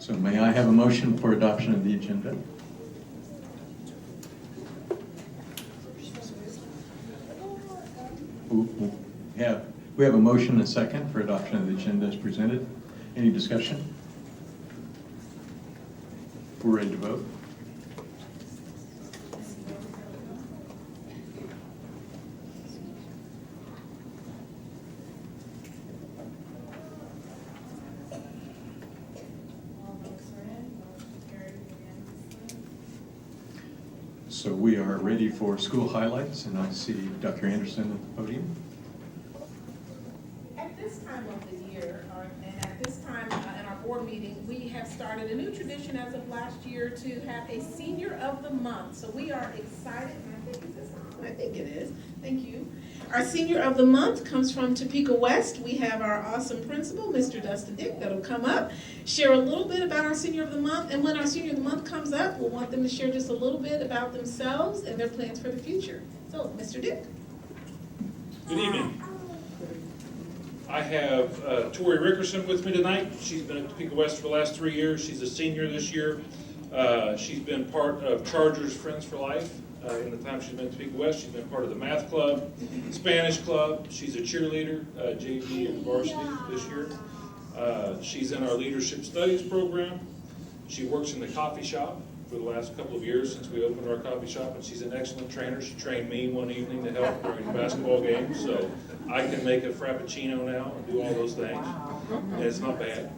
So may I have a motion for adoption of the agenda? We have a motion and a second for adoption of the agenda as presented. Any discussion? We're ready to vote. So we are ready for school highlights, and I see Dr. Anderson at the podium. At this time of the year, and at this time in our board meeting, we have started a new tradition as of last year to have a Senior of the Month. So we are excited, and I think, is this on? I think it is. Thank you. Our Senior of the Month comes from Topeka West. We have our awesome principal, Mr. Dustin Dick, that'll come up, share a little bit about our Senior of the Month, and when our Senior of the Month comes up, we'll want them to share just a little bit about themselves and their plans for the future. So, Mr. Dick. Good evening. I have Tori Rickerson with me tonight. She's been at Topeka West for the last 3 years. She's a senior this year. She's been part of Chargers Friends for Life. In the time she's been at Topeka West, she's been part of the math club, Spanish club. She's a cheerleader, JV and varsity this year. She's in our leadership studies program. She works in the coffee shop for the last couple of years since we opened our coffee shop, and she's an excellent trainer. She trained me one evening to help during the basketball game, so I can make a frappuccino now and do all those things, and it's not bad.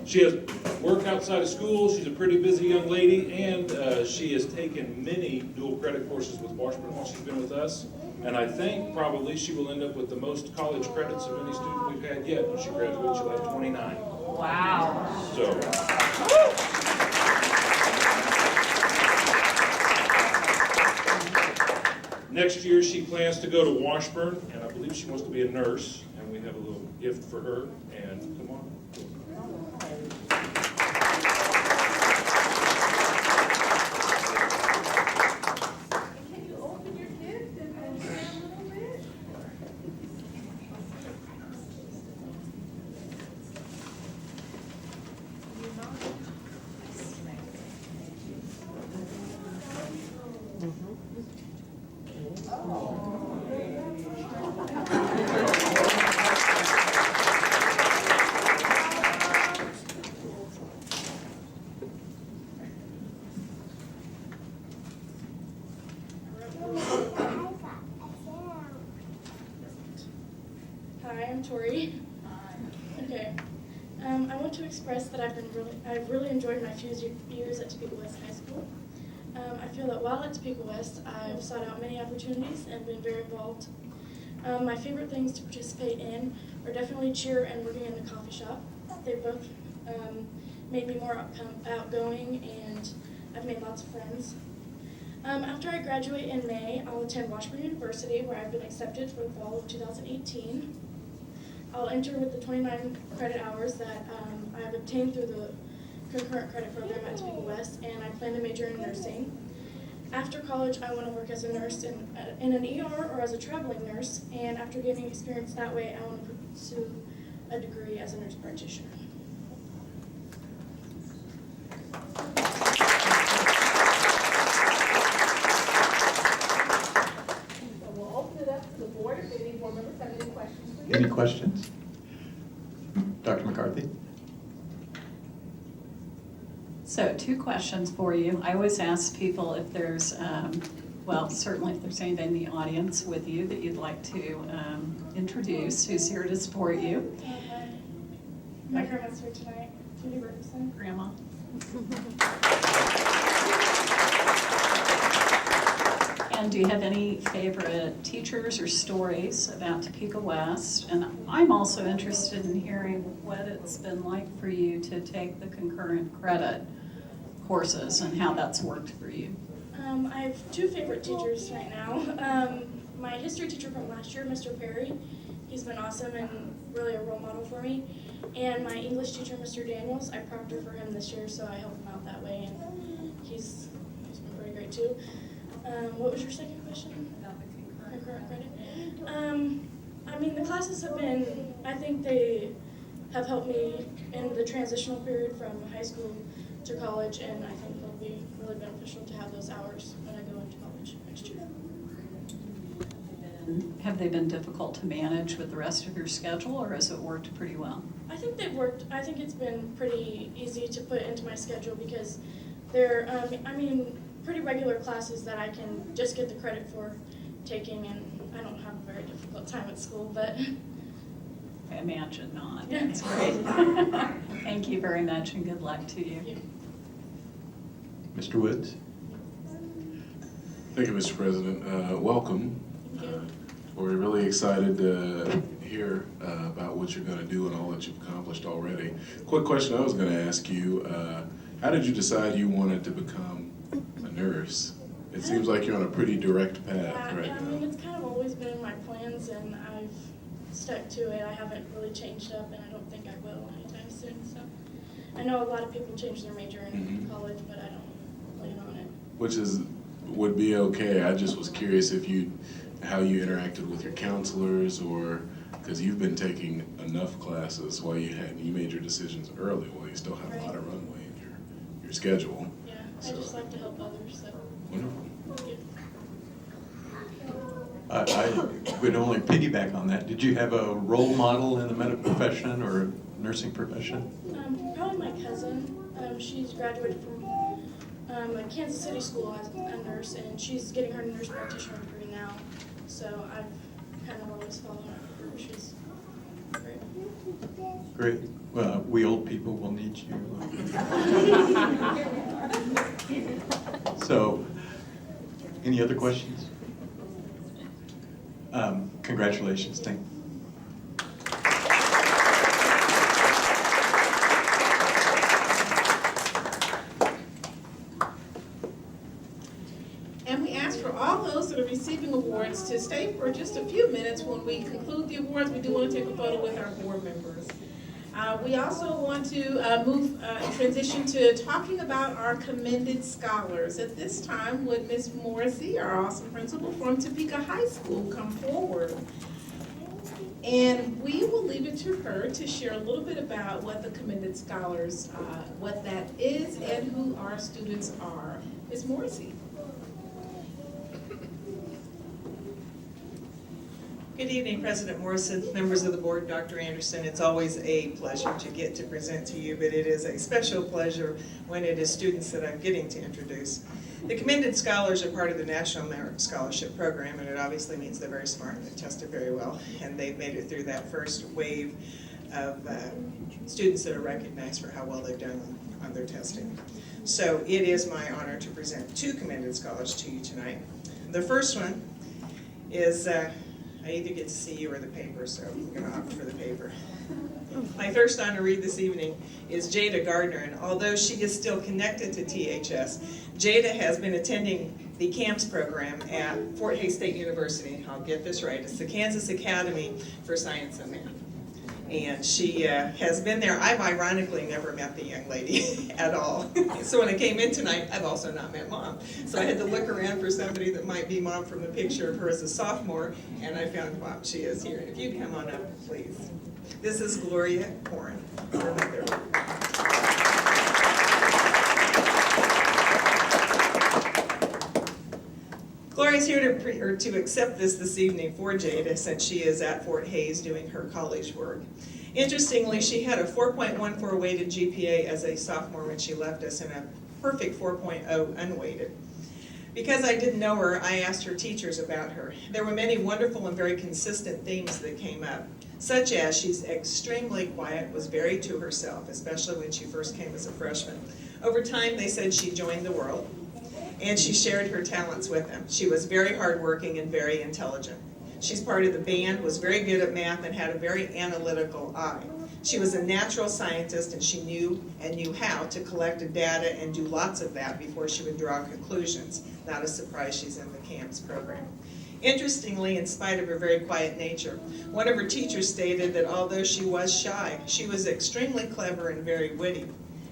She has work outside of school. She's a pretty busy young lady, and she has taken many dual credit courses with Washburn while she's been with us. And I think probably she will end up with the most college credits of any student we've had yet. When she graduates, she'll have 29. Wow. So. Next year, she plans to go to Washburn, and I believe she wants to be a nurse. And we have a little gift for her. And come on. Hi, I'm Tori. Okay. I want to express that I've really enjoyed my few years at Topeka West High School. I feel that while at Topeka West, I've sought out many opportunities and been very involved. My favorite things to participate in are definitely cheer and working in the coffee shop. They both made me more outgoing, and I've made lots of friends. After I graduate in May, I'll attend Washburn University, where I've been accepted for the fall of 2018. I'll enter with the 29 credit hours that I've obtained through the concurrent credit program at Topeka West, and I plan to major in nursing. After college, I want to work as a nurse in an ER or as a traveling nurse, and after gaining experience that way, I want to pursue a degree as a nurse practitioner. We'll open it up to the board if any board members have any questions for you. Any questions? Dr. McCarthy? So 2 questions for you. I always ask people if there's, certainly if there's anybody in the audience with you that you'd like to introduce, who's here to support you. My grandma's here tonight, Judy Ferguson. Grandma. And do you have any favorite teachers or stories about Topeka West? And I'm also interested in hearing what it's been like for you to take the concurrent credit courses and how that's worked for you. I have 2 favorite teachers right now. My history teacher from last year, Mr. Perry, he's been awesome and really a role model for me. And my English teacher, Mr. Daniels, I proctored for him this year, so I help him out that way, and he's been pretty great too. What was your second question? About the Concurrent credit. I mean, the classes have been, I think they have helped me in the transitional period from high school to college, and I think it'll be really beneficial to have those hours when I go into college next year. Have they been difficult to manage with the rest of your schedule, or has it worked pretty well? I think they've worked. I think it's been pretty easy to put into my schedule because they're, pretty regular classes that I can just get the credit for taking, and I don't have a very difficult time at school, but. I imagine not. Yeah. That's great. Thank you very much, and good luck to you. Thank you. Mr. Woods? Thank you, Mr. President. Welcome. Thank you. We're really excited to hear about what you're going to do and all that you've accomplished already. Quick question I was going to ask you, how did you decide you wanted to become a nurse? It seems like you're on a pretty direct path right now. It's kind of always been in my plans, and I've stuck to it. I haven't really changed up, and I don't think I will anytime soon. So I know a lot of people change their major in college, but I don't plan on it. Which would be okay. I just was curious how you interacted with your counselors, or because you've been taking enough classes while you made your decisions early, while you still have a lot of runway in your schedule. Yeah, I just like to help others. So. Wonderful. Thank you. I would only piggyback on that. Did you have a role model in the medical profession or nursing profession? Probably my cousin. She's graduated from a Kansas City school as a nurse, and she's getting her nurse practitioner degree now. So I've kind of always followed her. She's great. Great. Well, we old people will need you. So, any other questions? Congratulations, Thank you. And we ask for all those that are receiving awards to stay for just a few minutes. When we conclude the awards, we do want to take a photo with our board members. We also want to transition to talking about our commended scholars. At this time, would Ms. Morrissey, our awesome principal from Topeka High School, come forward? And we will leave it to her to share a little bit about what the commended scholars, what that is, and who our students are. Ms. Morrissey. Good evening, President Morrison, members of the board, Dr. Anderson. It's always a pleasure to get to present to you, but it is a special pleasure when it is students that I'm getting to introduce. The Commended Scholars are part of the National Merit Scholarship Program, and it obviously means they're very smart and they've tested very well, and they've made it through that first wave of students that are recognized for how well they've done on their testing. So it is my honor to present two Commended Scholars to you tonight. The first one is I either get to see you or the paper, so I'm going to opt for the paper. My first honor read this evening is Jada Gardner, and although she is still connected to THS, Jada has been attending the CAMPS program at Fort Hays State University. I'll get this right. It's the Kansas Academy for Science and Math. And she has been there. I've ironically never met the young lady at all. So when I came in tonight, I've also not met Mom. So I had to look around for somebody that might be Mom from the picture of her as a sophomore, and I found Mom. She is here. If you'd come on up, please. This is Gloria Corrin, her mother. Gloria's here to accept this evening for Jada, since she is at Fort Hays doing her college work. Interestingly, she had a 4.14 weighted GPA as a sophomore when she left us, and a perfect 4.0 unweighted. Because I didn't know her, I asked her teachers about her. There were many wonderful and very consistent themes that came up, such as she's extremely quiet, was very to herself, especially when she first came as a freshman. Over time, they said she joined the world, and she shared her talents with them. She was very hardworking and very intelligent. She's part of the band, was very good at math, and had a very analytical eye. She was a natural scientist, and she knew how to collect data and do lots of that before she would draw conclusions. Not a surprise she's in the CAMPS program. Interestingly, in spite of her very quiet nature, one of her teachers stated that although she was shy, she was extremely clever and very witty.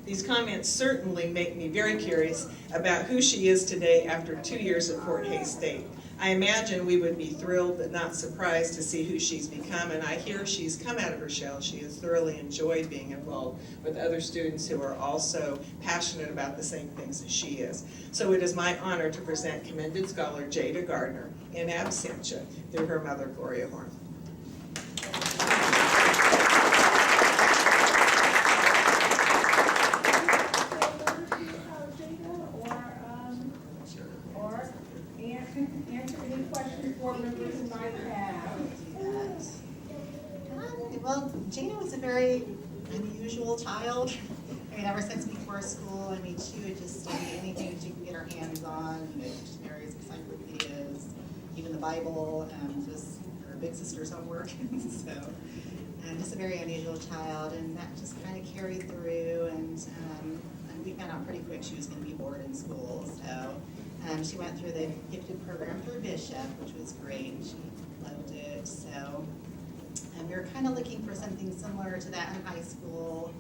These comments certainly make me very curious about who she is today after 2 years at Fort Hays State. I imagine we would be thrilled but not surprised to see who she's become, and I hear she's come out of her shell. She has thoroughly enjoyed being involved with other students who are also passionate about the same things as she is. So it is my honor to present commended scholar Jada Gardner in absentia through her mother, Gloria Horn. Answer any questions board members might have. Well, Jada was a very unusual child. I mean, ever since before school, I mean, she would just study anything that she could get her hands on, just various encyclopedias, even the Bible, just her big sister's homework. So, just a very unusual child, and that just kind of carried through, and we found out pretty quick she was going to be bored in school. So, she went through the gifted program through Bishop, which was great. She loved it. So, we were kind of looking for something similar to that in high school,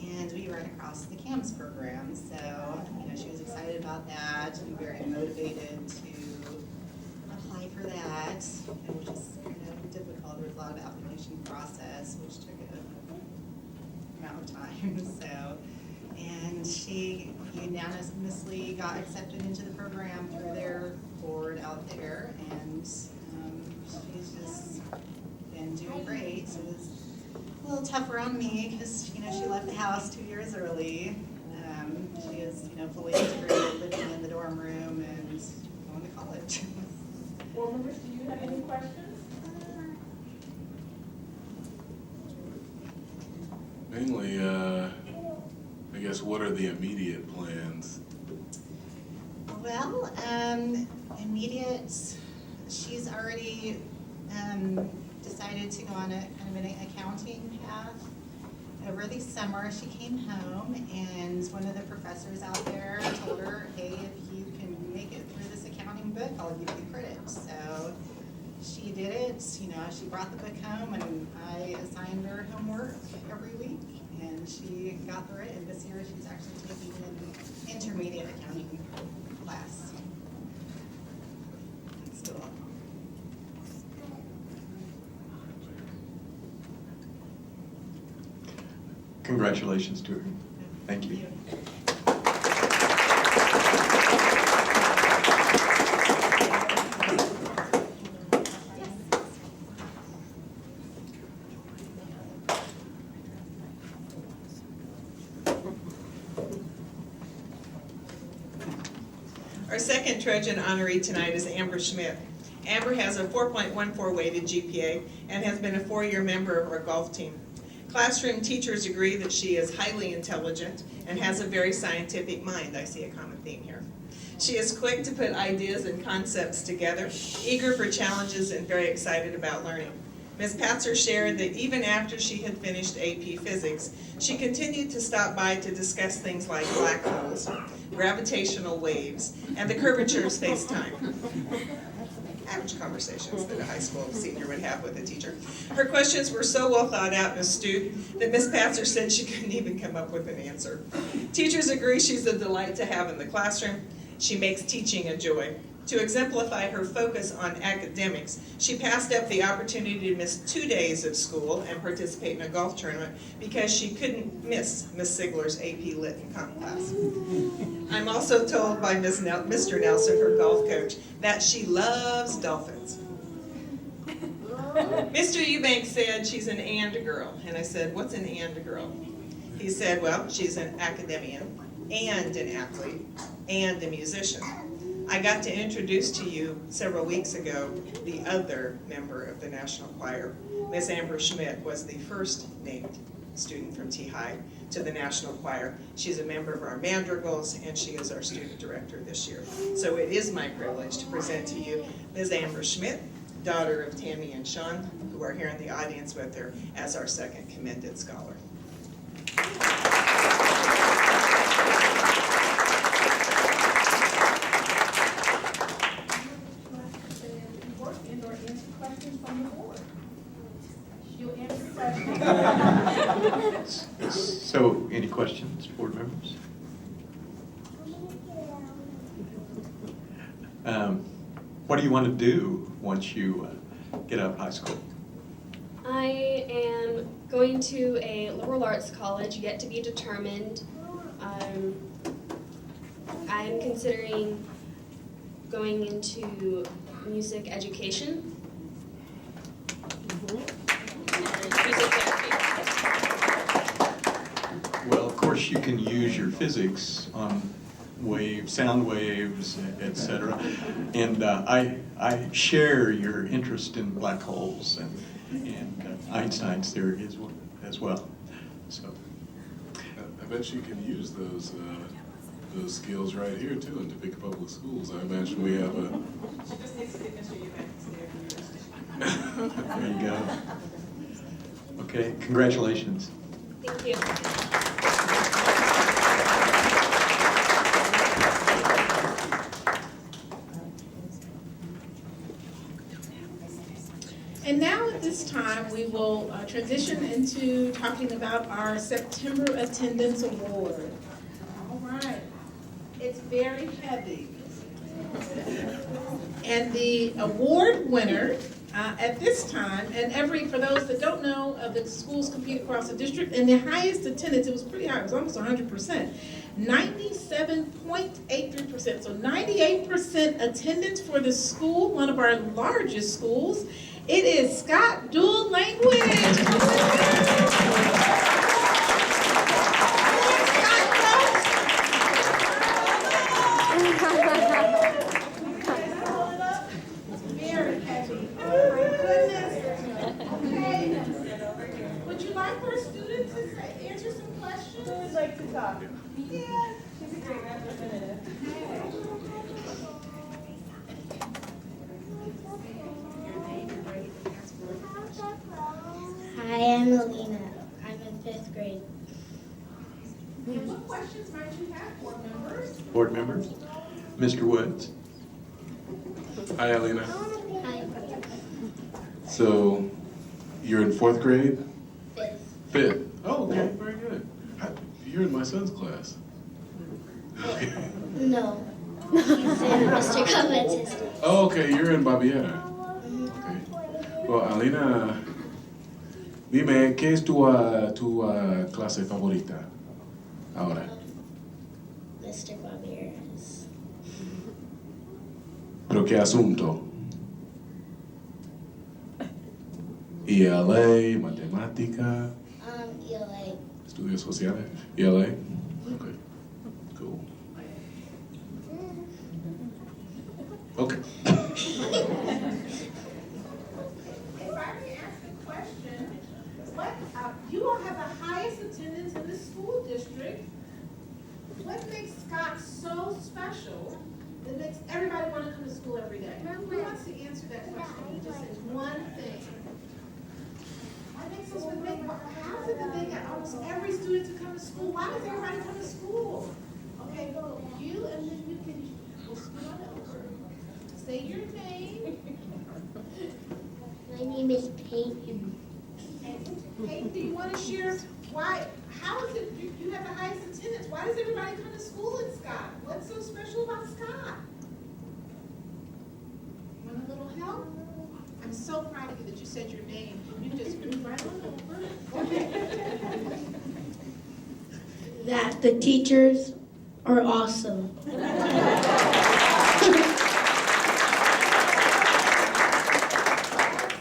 and we ran across the CAMS program. So, she was excited about that and very motivated to apply for that, which is kind of difficult. There was a lot of application process, which took an amount of time. So, and she unanimously got accepted into the program through their board out there, and she's just been doing great. So it was a little tougher on me because she left the house 2 years early. She is fully integrated, living in the dorm room and going to college. Board members, do you have any questions? Mainly, I guess, what are the immediate plans? Well, immediate, she's already decided to go on a kind of an accounting path. Over the summer, she came home, and one of the professors out there told her, hey, if you can make it through this accounting book, I'll give you the credit. So she did it. She brought the book home, and I assigned her homework every week, and she got through it. And this year, she's actually taking an intermediate accounting class. So, Congratulations to her. Thank you. Our second Trojan honoree tonight is Amber Schmidt. Amber has a 4.14 weighted GPA and has been a 4-year member of our golf team. Classroom teachers agree that she is highly intelligent and has a very scientific mind. I see a common theme here. She is quick to put ideas and concepts together, eager for challenges, and very excited about learning. Ms. Patzer shared that even after she had finished AP Physics, she continued to stop by to discuss things like black holes, gravitational waves, and the curvature of space-time. Average conversations that a high school senior would have with a teacher. Her questions were so well thought out and astute that Ms. Patzer said she couldn't even come up with an answer. Teachers agree she's a delight to have in the classroom. She makes teaching a joy. To exemplify her focus on academics, she passed up the opportunity to miss 2 days of school and participate in a golf tournament because she couldn't miss Ms. Sigler's AP Lit and Comp class. I'm also told by Mr. Nelson, her golf coach, that she loves dolphins. Mr. Eubanks said she's an and girl, and I said, what's an and girl? He said, well, she's an academician and an athlete and a musician. I got to introduce to you several weeks ago the other member of the National Choir. Ms. Amber Schmidt was the first named student from T-High to the National Choir. She's a member of our Madrigals, and she is our student director this year. So it is my privilege to present to you Ms. Amber Schmidt, daughter of Tammy and Sean, who are here in the audience with her, as our second commended scholar. Questions from the board? She'll answer questions. So, any questions, board members? what do you want to do once you get out of high school? I am going to a liberal arts college, yet to be determined. I'm considering going into music education. And music therapy. Well, of course, you can use your physics on waves, sound waves, etc. And I share your interest in black holes and Einstein's theory as well. So. I bet you can use those skills right here too in Topeka Public Schools. I imagine we have a. She just needs to get Mr. Eubanks there. There you go. Okay, congratulations. Thank you. And now at this time, we will transition into talking about our September Attendance Award. All right, it's very heavy. And the award winner at this time, and for those that don't know, the schools compete across the district, and the highest attendance, it was pretty high, it was almost 100%, 97.83%. So 98% attendance for the school, one of our largest schools. It is Scott Dual Language. Very heavy. Oh my goodness. Okay. Would you like for a student to answer some questions? Who would like to talk? Yeah. She's a great representative. Hi, I'm Alina. I'm in 5th grade. And what questions might you have, board members? Board members? Mr. Woods? Hi, Alina. Hi. So, you're in 4th grade? 5th. 5th. Oh, okay, very good. You're in my son's class. No. He's in Mr. Covington's. Oh, okay, you're in Babiera. Okay. Well, Alina, dime, ¿qué es tu clase favorita ahora? Mr. Bobier's. ¿Pero qué asunto? ELA, matemática, ELA. estudios sociales, ELA? Okay, cool. Okay. If I may ask a question, you all have the highest attendance in the school district. What makes Scott so special that makes everybody want to come to school every day? Who wants to answer that question? Just say one thing. What makes us think, how is it that they got almost every student to come to school? Why does everybody come to school? Okay, go you, and then you can, we'll scoot on over. Say your name. My name is Peyton. Hey, do you want to share why, how is it you have the highest attendance? Why does everybody come to school in Scott? What's so special about Scott? Want a little help? I'm so proud of you that you said your name. You just moved right on over. Okay. That the teachers are awesome.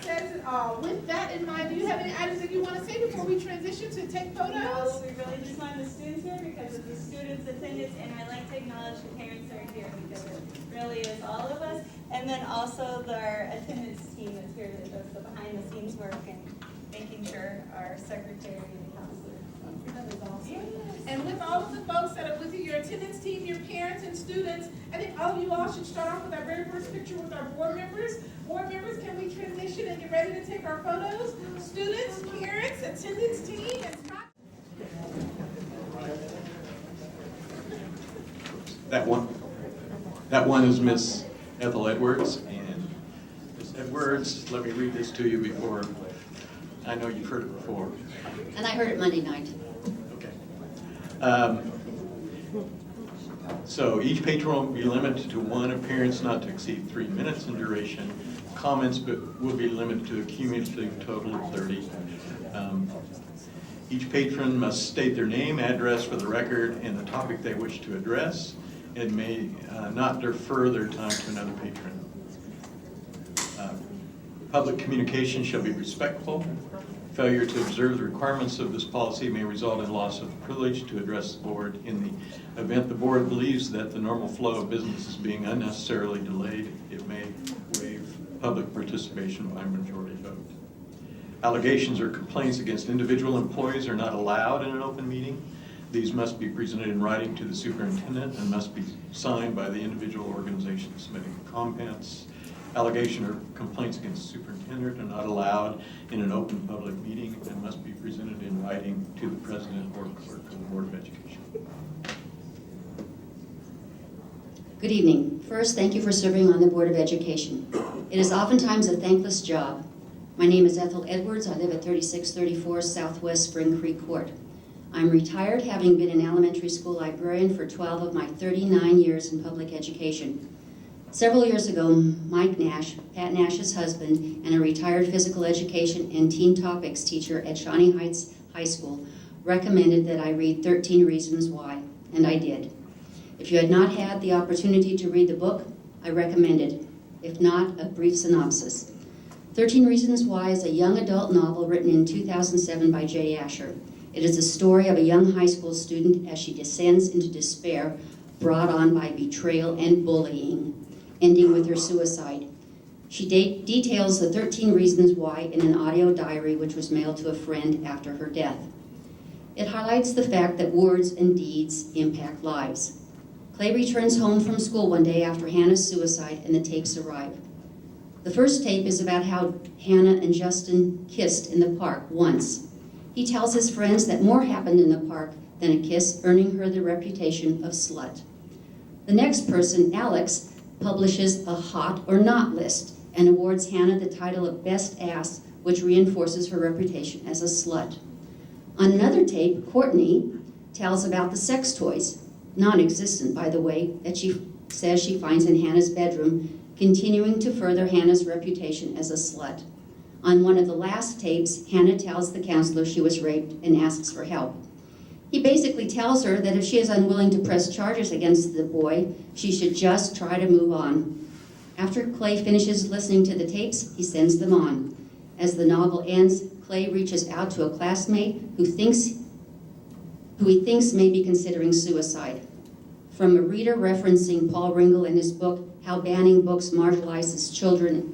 Says it all. With that in mind, do you have any items that you want to say before we transition to take No, photos? we really just want the students here because of the students' attendance, and I like to acknowledge the parents that are here because it really is all of us. And then also our attendance team is here that does the behind-the-scenes work and making sure our secretary and counselor. That is awesome. And with all of the folks that are with you, your attendance team, your parents and students, I think all of you all should start off with our very first picture with our board members. Board members, can we transition and get ready to take our photos? Students, parents, attendance team, and Scott. That one is Miss Ethel Edwards, and Miss Edwards, let me read this to you before, I know you've heard it before. And I heard it Monday night. Okay. So each patron will be limited to one appearance not to exceed 3 minutes in duration. Comments will be limited to a cumulative total of 30. Each patron must state their name, address for the record, and the topic they wish to address, and may not defer their time to another patron. Public communication shall be respectful. Failure to observe the requirements of this policy may result in loss of privilege to address the board. In the event the board believes that the normal flow of business is being unnecessarily delayed, it may waive public participation by majority vote. Allegations or complaints against individual employees are not allowed in an open meeting. These must be presented in writing to the superintendent and must be signed by the individual organization submitting the comments. Allegation or complaints against the superintendent are not allowed in an open public meeting and must be presented in writing to the president or clerk of the Board of Education. Good evening. First, thank you for serving on the Board of Education. It is oftentimes a thankless job. My name is Ethel Edwards. I live at 3634 Southwest Spring Creek Court. I'm retired, having been an elementary school librarian for 12 of my 39 years in public education. Several years ago, Mike Nash, Pat Nash's husband, and a retired physical education and teen topics teacher at Shawnee Heights High School recommended that I read 13 Reasons Why, and I did. If you had not had the opportunity to read the book, I recommend it. If not, a brief synopsis. 13 Reasons Why is a young adult novel written in 2007 by Jay Asher. It is a story of a young high school student as she descends into despair brought on by betrayal and bullying, ending with her suicide. She details the 13 reasons why in an audio diary which was mailed to a friend after her death. It highlights the fact that words and deeds impact lives. Clay returns home from school one day after Hannah's suicide and the tapes arrive. The first tape is about how Hannah and Justin kissed in the park once. He tells his friends that more happened in the park than a kiss, earning her the reputation of slut. The next person, Alex, publishes a hot or not list and awards Hannah the title of best ass, which reinforces her reputation as a slut. On another tape, Courtney tells about the sex toys, non-existent by the way, that she says she finds in Hannah's bedroom, continuing to further Hannah's reputation as a slut. On one of the last tapes, Hannah tells the counselor she was raped and asks for help. He basically tells her that if she is unwilling to press charges against the boy, she should just try to move on. After Clay finishes listening to the tapes, he sends them on. As the novel ends, Clay reaches out to a classmate who he thinks may be considering suicide. From a reader referencing Paul Ringel in his book, How Banning Books Marginalizes Children,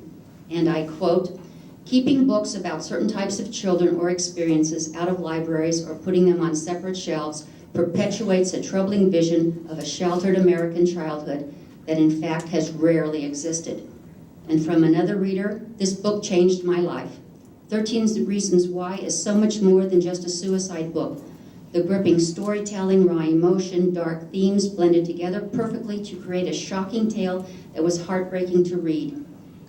and I quote, "Keeping books about certain types of children or experiences out of libraries or putting them on separate shelves perpetuates a troubling vision of a sheltered American childhood that in fact has rarely existed." And from another reader, "This book changed my life. 13 Reasons Why is so much more than just a suicide book. The gripping storytelling, raw emotion, dark themes blended together perfectly to create a shocking tale that was heartbreaking to read.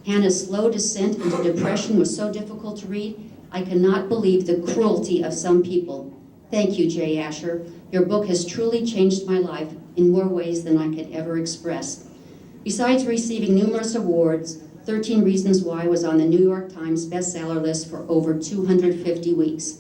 Hannah's slow descent into depression was so difficult to read, I cannot believe the cruelty of some people. Thank you, Jay Asher. Your book has truly changed my life in more ways than I could ever express." Besides receiving numerous awards, 13 Reasons Why was on the New York Times bestseller list for over 250 weeks.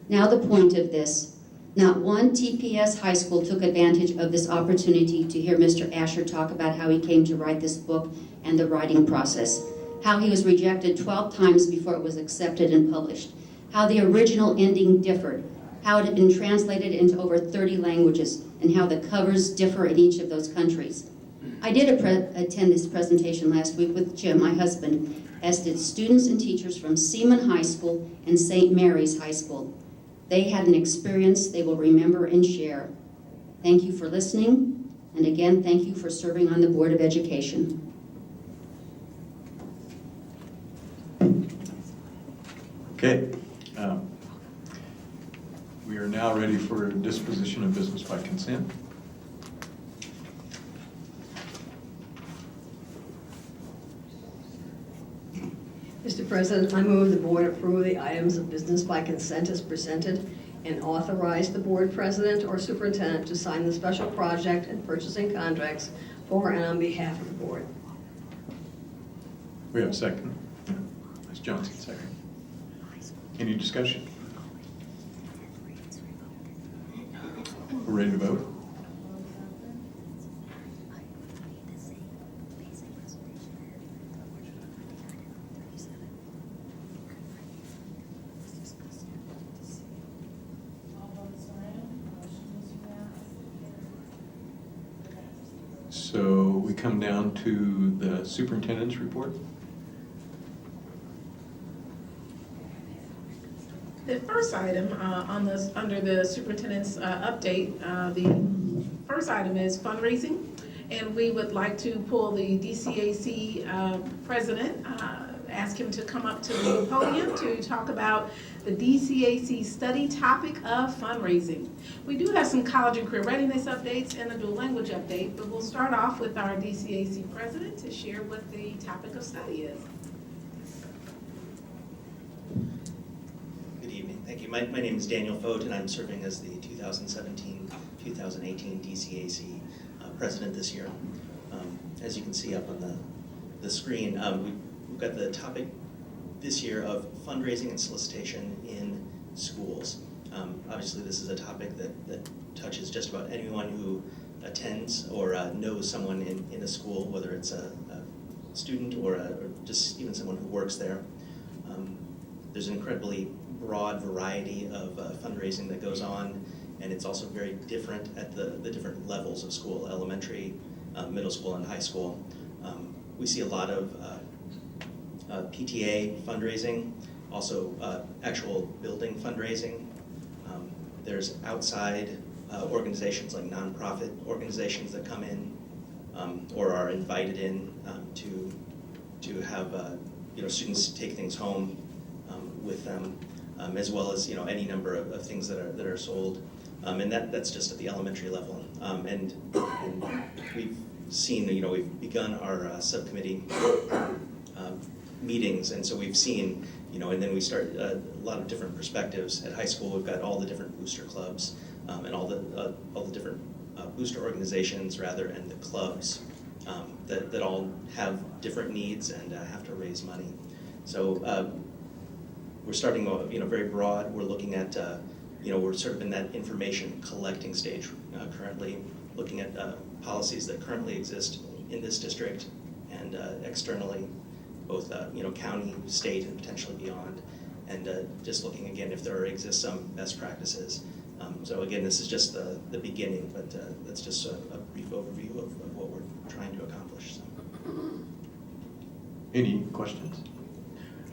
Now the point of this. Not one TPS high school took advantage of this opportunity to hear Mr. Asher talk about how he came to write this book and the writing process, how he was rejected 12 times before it was accepted and published, how the original ending differed, how it had been translated into over 30 languages, and how the covers differ in each of those countries. I did attend this presentation last week with Jim, my husband, as did students and teachers from Seaman High School and St. Mary's High School. They had an experience they will remember and share. Thank you for listening, and again, thank you for serving on the Board of Education. Okay. We are now ready for disposition of business by consent. Mr. President, I move the board approve the items of business by consent as presented and authorize the board president or superintendent to sign the special project and purchasing contracts for and on behalf of the board. We have a second. Ms. Johnson, second. Any discussion? We're ready to vote? So we come down to the superintendent's report. The first item under the superintendent's update, the first item is fundraising. And we would like to pull the DCAC president, ask him to come up to the podium to talk about the DCAC study topic of fundraising. We do have some college and career readiness updates and a dual language update, but we'll start off with our DCAC president to share what the topic of study is. Good evening. Thank you. My name is Daniel Fote, and I'm serving as the 2017-2018 DCAC president this year. As you can see up on the screen, we've got the topic this year of fundraising and solicitation in schools. Obviously, this is a topic that touches just about anyone who attends or knows someone in a school, whether it's a student or just even someone who works there. There's an incredibly broad variety of fundraising that goes on, and it's also very different at the different levels of school, elementary, middle school, and high school. We see a lot of PTA fundraising, also actual building fundraising. There's outside organizations like nonprofit organizations that come in or are invited in to have students take things home with them, as well as any number of things that are sold, and that's just at the elementary level. And we've seen we've begun our subcommittee meetings, and so we've seen and then we start a lot of different perspectives. At high school, we've got all the different booster clubs and all the different booster organizations and the clubs that all have different needs and have to raise money. So we're starting very broad. We're looking at we're sort of in that information collecting stage currently, looking at policies that currently exist in this district and externally, both county, state, and potentially beyond, and just looking again if there exists some best practices. So again, this is just the beginning, but that's just a brief overview of what we're trying to accomplish. So. Any questions?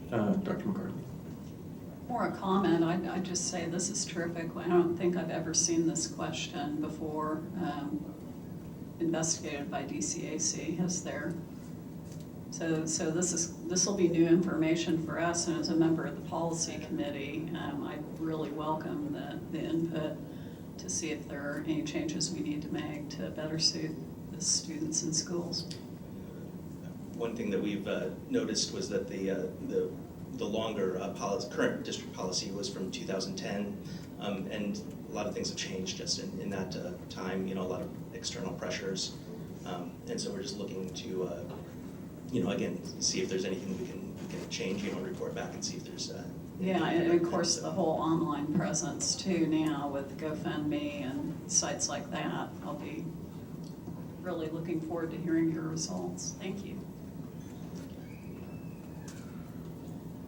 Dr. McCarthy? More a comment, I'd just say this is terrific. I don't think I've ever seen this question before investigated by DCAC. Has there? So this will be new information for us, and as a member of the policy committee, I really welcome the input to see if there are any changes we need to make to better suit the students in schools. One thing that we've noticed was that the longer current district policy was from 2010, and a lot of things have changed just in that time. A lot of external pressures, and so we're just looking to. Again, see if there's anything we can change, report back and see if there's... Yeah, and of course the whole online presence too now with GoFundMe and sites like that. I'll be really looking forward to hearing your results. Thank you.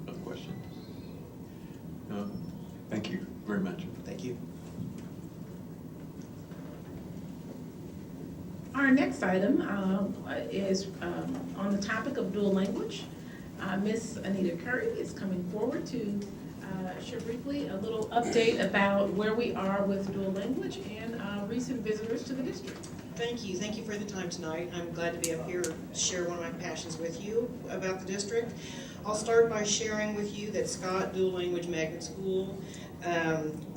Other questions? No? Thank you very much. Thank you. Our next item is on the topic of dual language. Ms. Anita Curry is coming forward to share briefly a little update about where we are with dual language and recent visitors to the district. Thank you. Thank you for the time tonight. I'm glad to be up here to share one of my passions with you about the district. I'll start by sharing with you that Scott Dual Language Magnet School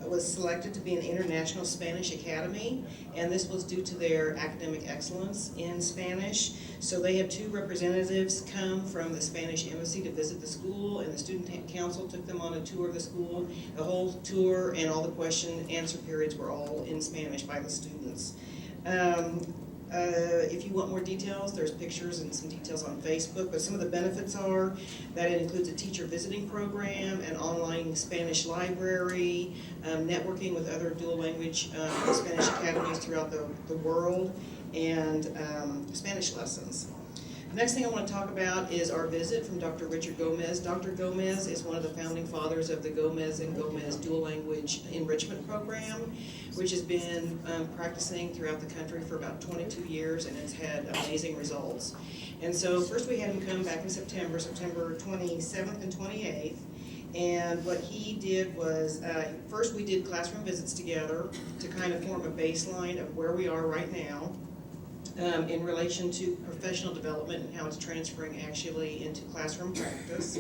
was selected to be an international Spanish academy, and this was due to their academic excellence in Spanish. So they had 2 representatives come from the Spanish embassy to visit the school, and the student council took them on a tour of the school. The whole tour and all the question and answer periods were all in Spanish by the students. If you want more details, there's pictures and some details on Facebook, but some of the benefits are that it includes a teacher visiting program, an online Spanish library, networking with other dual language Spanish academies throughout the world, and Spanish lessons. The next thing I want to talk about is our visit from Dr. Richard Gomez. Dr. Gomez is one of the founding fathers of the Gomez and Gomez Dual Language Enrichment Program, which has been practicing throughout the country for about 22 years and has had amazing results. And so first we had him come back in September 27th and 28th. And what he did was, first we did classroom visits together to kind of form a baseline of where we are right now. In relation to professional development and how it's transferring actually into classroom practice.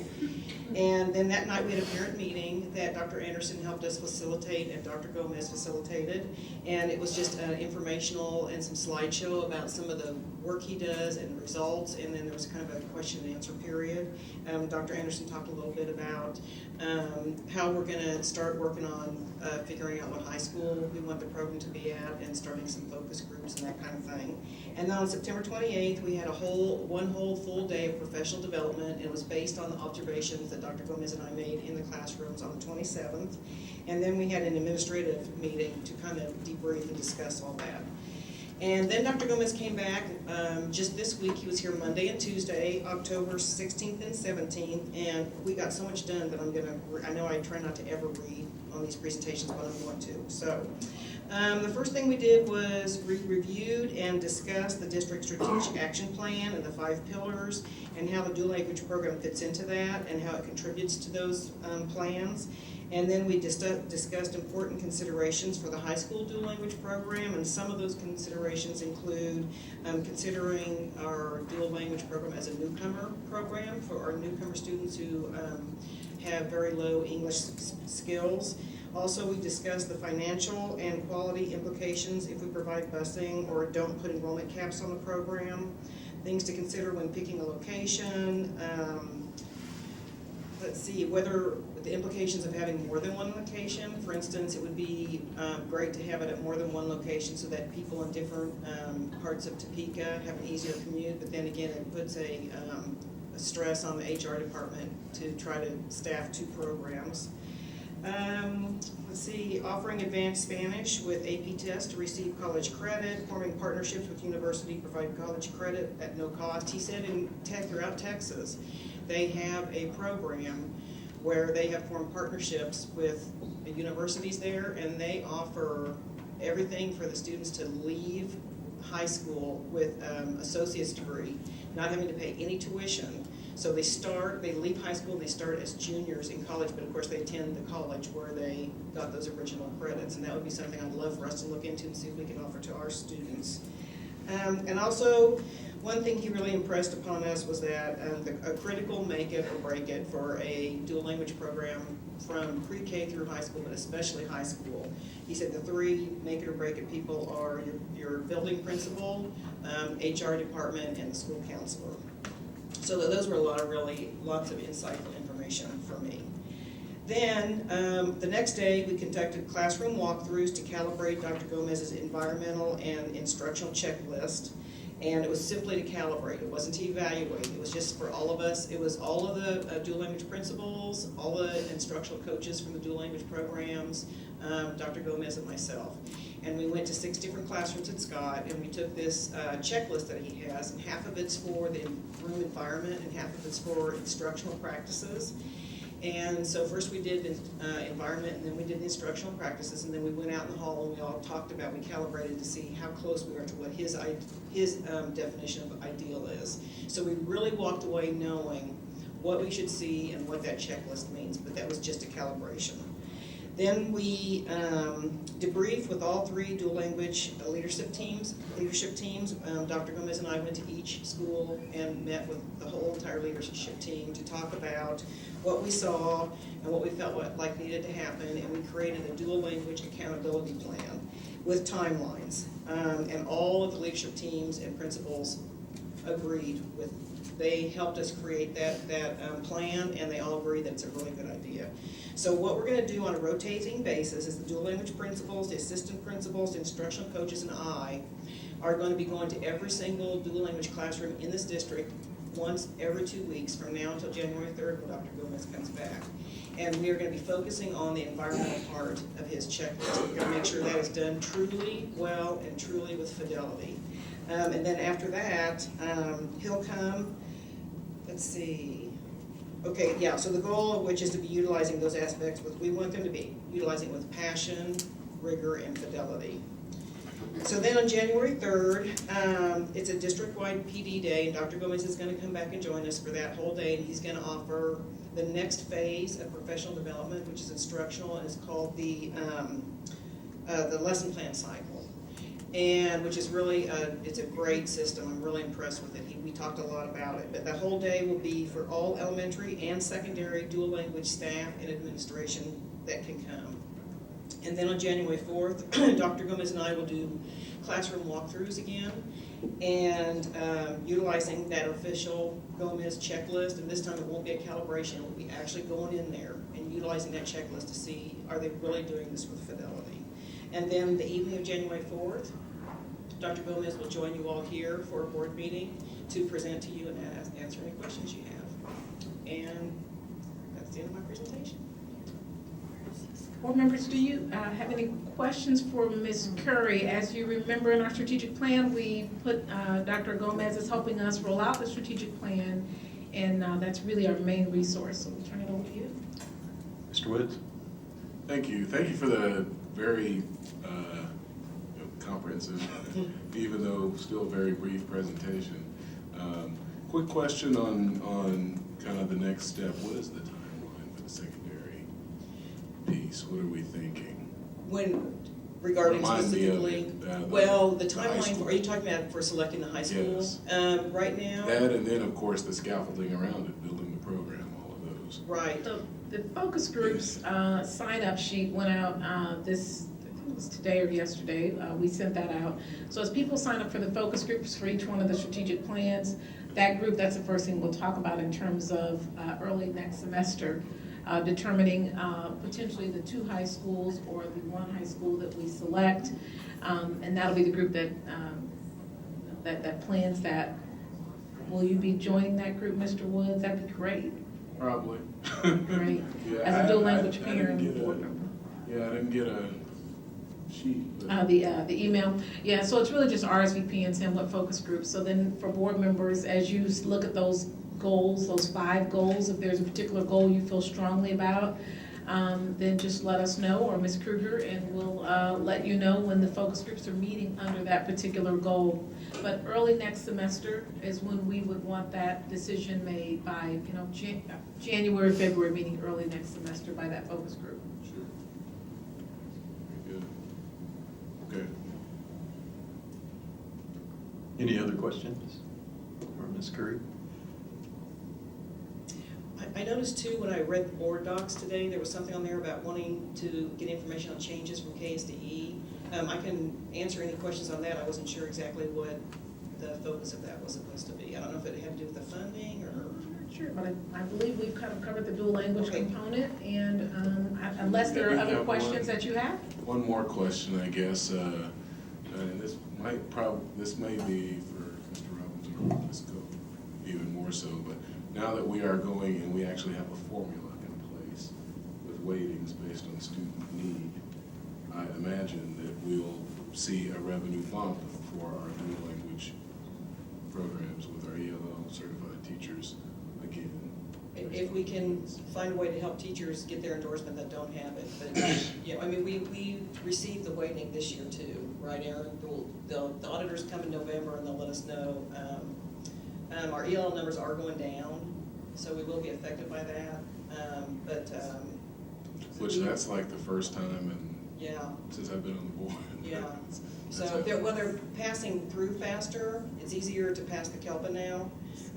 And then that night we had a parent meeting that Dr. Anderson helped us facilitate and Dr. Gomez facilitated. And it was just informational and some slideshow about some of the work he does and the results. And then there was kind of a question and answer period. Dr. Anderson talked a little bit about how we're going to start working on figuring out what high school we want the program to be at and starting some focus groups and that kind of thing. And then on September 28th, we had one whole full day of professional development. It was based on the observations that Dr. Gomez and I made in the classrooms on the 27th. And then we had an administrative meeting to kind of debrief and discuss all that. And then Dr. Gomez came back just this week. He was here Monday and Tuesday, October 16th and 17th, and we got so much done that I know I try not to ever read on these presentations, but I'm going to. So the first thing we did was we reviewed and discussed the district strategic action plan and the 5 pillars and how the dual language program fits into that and how it contributes to those plans. And then we discussed important considerations for the high school dual language program, and some of those considerations include considering our dual language program as a newcomer program for our newcomer students who have very low English skills. Also, we discussed the financial and quality implications if we provide busing or don't put enrollment caps on the program, things to consider when picking a location. Let's see, whether the implications of having more than one location. For instance, it would be great to have it at more than one location so that people in different parts of Topeka have an easier commute, but then again, it puts a stress on the HR department to try to staff 2 programs. Let's see, offering advanced Spanish with AP tests to receive college credit, forming partnerships with university, provide college credit at no cost. He said throughout Texas, they have a program where they have formed partnerships with the universities there, and they offer everything for the students to leave high school with associate's degree, not having to pay any tuition. So they leave high school and they start as juniors in college, but of course they attend the college where they got those original credits, and that would be something I'd love for us to look into and see if we can offer to our students. And also, one thing he really impressed upon us was that a critical make it or break it for a dual language program from pre-K through high school, but especially high school. He said the 3 make it or break it people are your building principal, HR department, and the school counselor. So those were lots of insightful information for me. Then the next day we conducted classroom walkthroughs to calibrate Dr. Gomez's environmental and instructional checklist. And it was simply to calibrate. It wasn't to evaluate. It was just for all of us. It was all of the dual language principals, all the instructional coaches from the dual language programs, Dr. Gomez and myself. And we went to 6 different classrooms at Scott, and we took this checklist that he has, and half of it's for the room environment and half of it's for instructional practices. And so first we did environment, and then we did the instructional practices, and then we went out in the hall and we all talked about, we calibrated to see how close we are to what his definition of ideal is. So we really walked away knowing what we should see and what that checklist means, but that was just a calibration. Then we debriefed with all 3 dual language leadership teams. Dr. Gomez and I went to each school and met with the whole entire leadership team to talk about what we saw and what we felt like needed to happen, and we created a dual language accountability plan with timelines. And all of the leadership teams and principals agreed with, they helped us create that plan, and they all agree that it's a really good idea. So what we're gonna do on a rotating basis is the dual language principals, the assistant principals, the instructional coaches, and I are going to be going to every single dual language classroom in this district once every 2 weeks from now until January 3rd when Dr. Gomez comes back. And we are going to be focusing on the environmental part of his checklist. We're going to make sure that is done truly well and truly with fidelity. And then after that, he'll come, let's see. Okay, yeah, so the goal of which is to be utilizing those aspects, we want them to be utilizing with passion, rigor, and fidelity. So then on January 3rd, it's a district-wide PD day, and Dr. Gomez is going to come back and join us for that whole day, and he's going to offer the next phase of professional development, which is instructional, and it's called the lesson plan cycle, and which is really, it's a great system. I'm really impressed with it. We talked a lot about it, but the whole day will be for all elementary and secondary dual language staff and administration that can come. And then on January 4th, Dr. Gomez and I will do classroom walkthroughs again, and utilizing that official Gomez checklist, and this time it won't be a calibration, we'll be actually going in there and utilizing that checklist to see, are they really doing this with fidelity? And then the evening of January 4th, Dr. Gomez will join you all here for a board meeting to present to you and answer any questions you have. And that's the end of my presentation. Board members, do you have any questions for Ms. Curry? As you remember, in our strategic plan, we put Dr. Gomez is helping us roll out the strategic plan, and that's really our main resource. So we'll turn it over to you. Mr. Woods? Thank you. Thank you for the very comprehensive, even though still very brief presentation. Quick question on kind of the next step. What is the timeline for the secondary piece? What are we thinking? When, regarding Remind me of specifically, it, well, the high timeline, school. are you talking about for selecting the high school? Yes. Right now? That, and then, of course, the scaffolding around it, building the program, all of those. Right. The focus groups sign-up sheet went out this, I think it was today or yesterday, we sent that out. So as people sign up for the focus groups for each one of the strategic plans, that group, that's the first thing we'll talk about in terms of early next semester, determining potentially the 2 high schools or the 1 high school that we select. And that'll be the group that, that plans that. Will you be joining that group, Mr. Woods? That'd be great. Probably. Great. Yeah, As a dual language I parent didn't and get board member. Yeah, I didn't get a sheet. But The email, yeah, so it's really just RSVP and saying what focus groups. So then for board members, as you look at those goals, those 5 goals, if there's a particular goal you feel strongly about, then just let us know, or Ms. Kruger, and we'll let you know when the focus groups are meeting under that particular goal. But early next semester is when we would want that decision made by, January, February, meaning early next semester by that focus group. sure. Very good. Okay. Any other questions for Ms. Curry? I noticed too, when I read the board docs today, there was something on there about wanting to get information on changes from KSDE. I can answer any questions on that. I wasn't sure exactly what the focus of that was supposed to be. I don't know if it had to do with the funding or. Sure, but I believe we've kind of covered the dual language Okay. component, and unless there are Yeah, we other have questions one. that you have? One more question, I guess, and this may be for Mr. Robbins or Ms. Coe, even more so, but now that we are going and we actually have a formula in place with weightings based on student need, I imagine that we'll see a revenue bump for our dual language programs with our ELL certified teachers again. If we can find a way to help teachers get their endorsement that don't have it. But, yeah, I mean, we received the weighting this year too, right, Aaron? The auditors come in November and they'll let us know. Our ELL numbers are going down, so we will be affected by that. Which that's like the first time Yeah, since I've been on the board. yeah. That's So happened. when they're passing through faster, it's easier to pass the Kelpa now.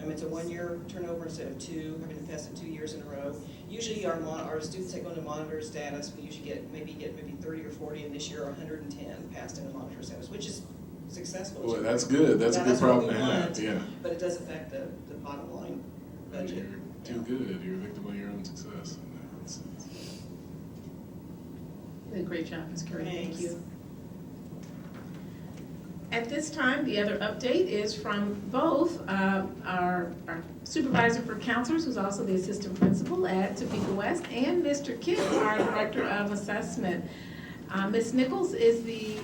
It's a 1-year turnover instead of 2, having to pass it 2 years in a row. Usually our students that go into monitor status, we usually get maybe 30 or 40, and this year 110 passed into monitor status, which is successful. Boy, that's good. That's a good That's what problem we to have, want, yeah. But it does affect the bottom line budget. You're too good. You're a victim of your own success. Did a great job, Ms. Curry, thank Thanks. you. At this time, the other update is from both our supervisor for counselors, who's also the assistant principal at Topeka West, and Mr. Kidd, our director of assessment. Ms. Nichols is the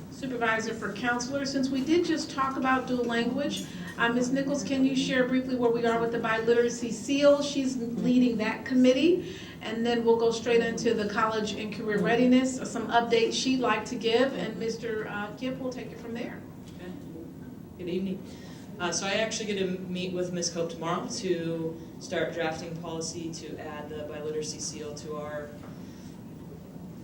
supervisor for counselors. Since we did just talk about dual language, Ms. Nichols, can you share briefly where we are with the biliteracy seal? She's leading that committee. And then we'll go straight into the college and career readiness, some updates she'd like to give, and Mr. Kipp will take it from there. Okay. Good evening. So I actually get to meet with Ms. Cope tomorrow to start drafting policy to add the biliteracy seal to our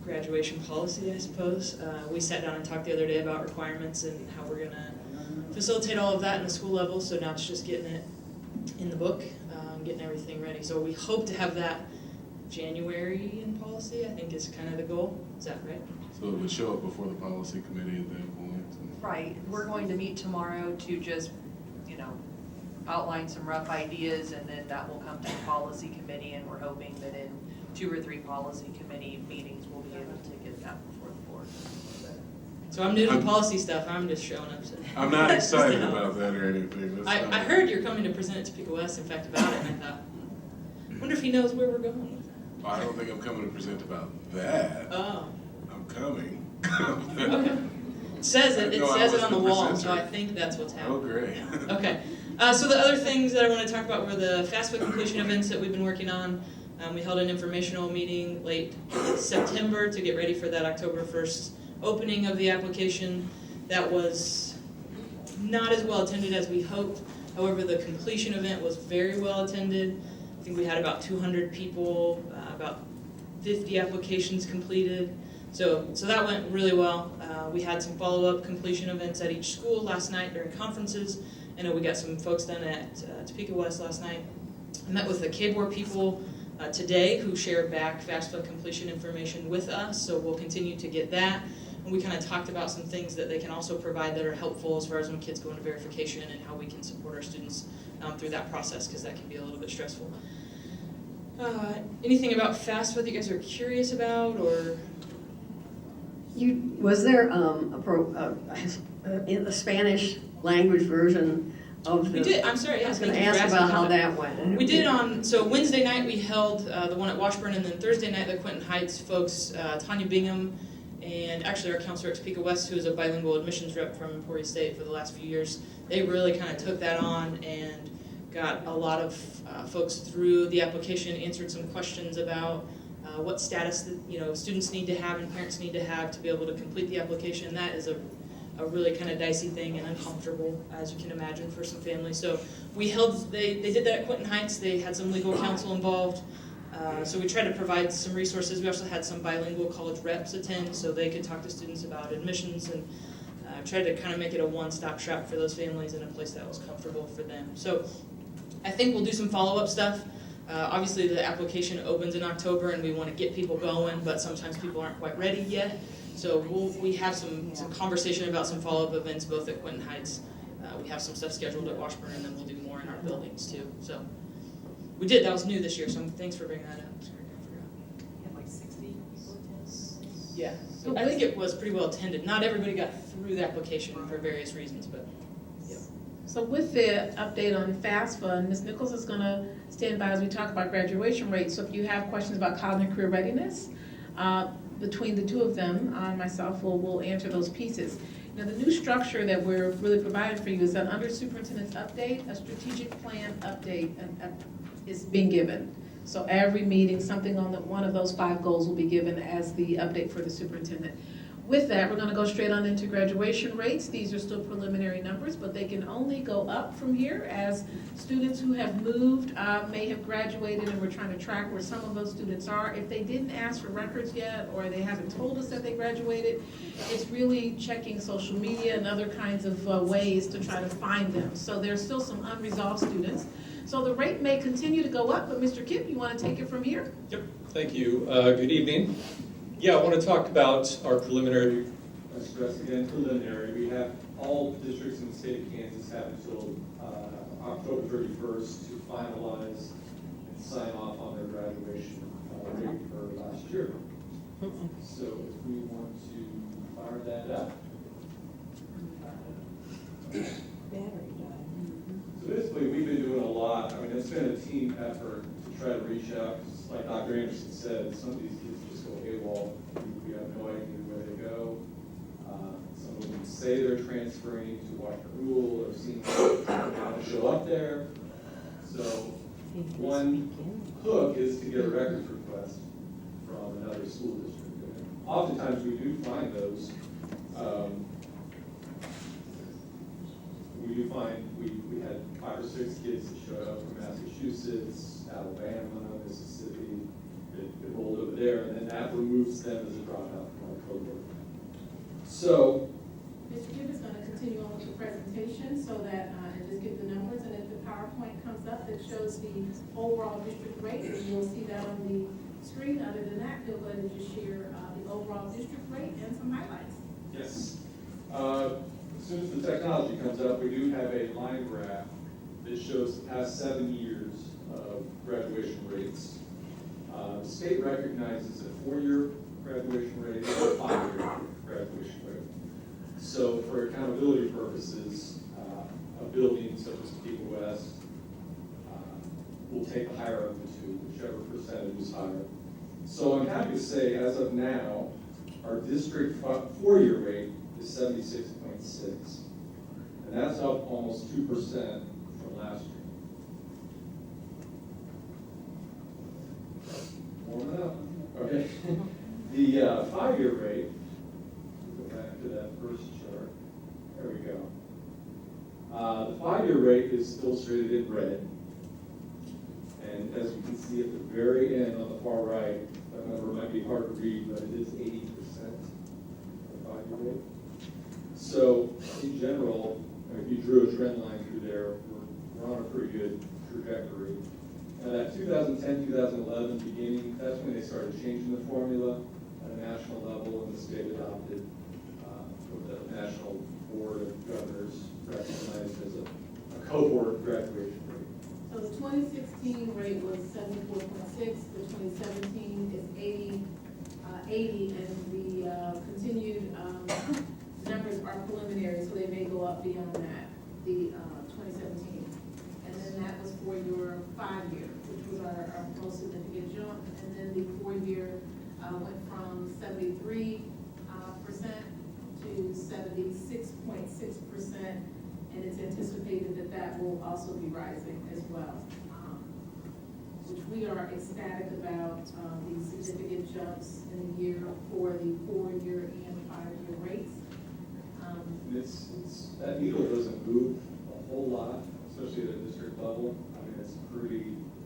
graduation policy, I suppose. We sat down and talked the other day about requirements and how we're going to facilitate all of that in the school level, so now it's just getting it in the book, getting everything ready. So we hope to have that January in policy, I think is kind of the goal. Is that right? So it would show up before the policy committee at that point. Right, we're going to meet tomorrow to just, outline some rough ideas, and then that will come to the policy committee, and we're hoping that in 2 or 3 policy committee meetings, we'll be able to get that before the board. So I'm new to policy stuff, I'm just showing up today. I'm not excited about that or anything. I heard you're coming to present at Topeka West, in fact, about it, and I thought, wonder if he knows where we're going with that. I don't think I'm coming to present about that. Oh. I'm coming. Okay. It says it No, I says it was on the the wall, presenter. so I think that's what's happening. Oh, great. Okay. So the other things that I want to talk about were the FAFSA completion events that we've been working on. We held an informational meeting late September to get ready for that October 1st opening of the application. That was not as well attended as we hoped. However, the completion event was very well attended. I think we had about 200 people, about 50 applications completed. So that went really well. We had some follow-up completion events at each school last night during conferences. I know we got some folks done at Topeka West last night. I met with the K-Board people today who shared back FAFSA completion information with us, so we'll continue to get that. And we kind of talked about some things that they can also provide that are helpful as far as when kids go into verification and how we can support our students through that process, because that can be a little bit stressful. Anything about FAFSA that you guys are curious about, or? Was there in the Spanish language version of the? We did, I'm sorry, I was yes. going to thank you for ask asking about how that went. We did so Wednesday night we held the one at Washburn, and then Thursday night the Quinton Heights folks, Tanya Bingham, and actually our counselor at Topeka West, who is a bilingual admissions rep from Emporia State for the last few years, they really kind of took that on and got a lot of folks through the application, answered some questions about what status that, students need to have and parents need to have to be able to complete the application. That is a really kind of dicey thing and uncomfortable, as you can imagine, for some families. So we they did that at Quinton Heights. They had some legal counsel involved. So we tried to provide some resources. We also had some bilingual college reps attend so they could talk to students about admissions, and tried to kind of make it a one-stop shop for those families in a place that was comfortable for them. So I think we'll do some follow-up stuff. Obviously the application opens in October and we want to get people going, but sometimes people aren't quite ready yet. So we have some conversation about some follow-up events both at Quinton Heights. We have some stuff scheduled at Washburn, and then we'll do more in our buildings too. So we did, that was new this year, so thanks for bringing that up. Sorry, I forgot. You had like 60 people attend? Yeah, I think it was pretty well attended. Not everybody got through the application for various reasons, but yeah. So with the update on FAFSA, Ms. Nichols is going to stand by as we talk about graduation rates. So if you have questions about college and career readiness, between the two of them, myself will answer those pieces. Now, the new structure that we're really providing for you is that under superintendent's update, a strategic plan update is being given. So every meeting, something on one of those 5 goals will be given as the update for the superintendent. With that, we're gonna go straight on into graduation rates. These are still preliminary numbers, but they can only go up from here as students who have moved may have graduated, and we're trying to track where some of those students are. If they didn't ask for records yet, or they haven't told us that they graduated, it's really checking social media and other kinds of ways to try to find them. So there's still some unresolved students. So the rate may continue to go up, but Mr. Kipp, you wanna take it from here? Yep, thank you. Good evening. Yeah, I want to talk about our preliminary, I stress again, preliminary. We have all districts in the state of Kansas have until October 31st to finalize and sign off on their graduation rate for last year. So if we want to fire that up. So basically, we've been doing a lot. I mean, it's been a team effort to try to reach out. Like Dr. Anderson said, some of these kids just go AWOL. We have no idea where they go. Some of them say they're transferring to Washburn Rule or seeing how to show up there. So one hook is to get a records request from another school district. And oftentimes we do find those. We do find, we had 5 or 6 kids that showed up from Massachusetts, Alabama, Mississippi, that rolled over there, and then that removes them as a dropout from our cohort. So, Mr. Gibb is gonna continue on with the presentation so that, and just give the numbers, and if the PowerPoint comes up that shows the overall district rate, and you'll see that on the screen. Other than that, he'll go ahead and just share the overall district rate and some highlights. yes. As soon as the technology comes up, we do have a line graph that shows the past 7 years of graduation rates. The state recognizes a 4-year graduation rate and a 5-year graduation rate. So for accountability purposes, a building such as Topeka West will take the higher of the two, whichever percentage is higher. So I'm happy to say, as of now, our district 4-year rate is 76.6. And that's up almost 2% from last year. Warming up. Okay. The 5-year rate, go back to that first chart. There we go. The 5-year rate is illustrated in red. And as you can see at the very end on the far right, that number might be hard to read, but it is 80% the 5-year rate. So in general, if you drew a trend line through there, we're on a pretty good trajectory. Now that 2010, 2011 beginning, that's when they started changing the formula at a national level, and the state adopted what the National Board of Governors recognized as a cohort graduation rate. So the 2016 rate was 74.6, the 2017 is 80, and the continued numbers are preliminary, so they may go up beyond that, the 2017. And then that was for your 5-year, which was our most significant jump. And then the 4-year went from 73% to 76.6%. And it's anticipated that that will also be rising as well, which we are ecstatic about the significant jumps in the year for the 4-year and 5-year rates. That needle doesn't move a whole lot, especially at a district level. I mean, it's pretty,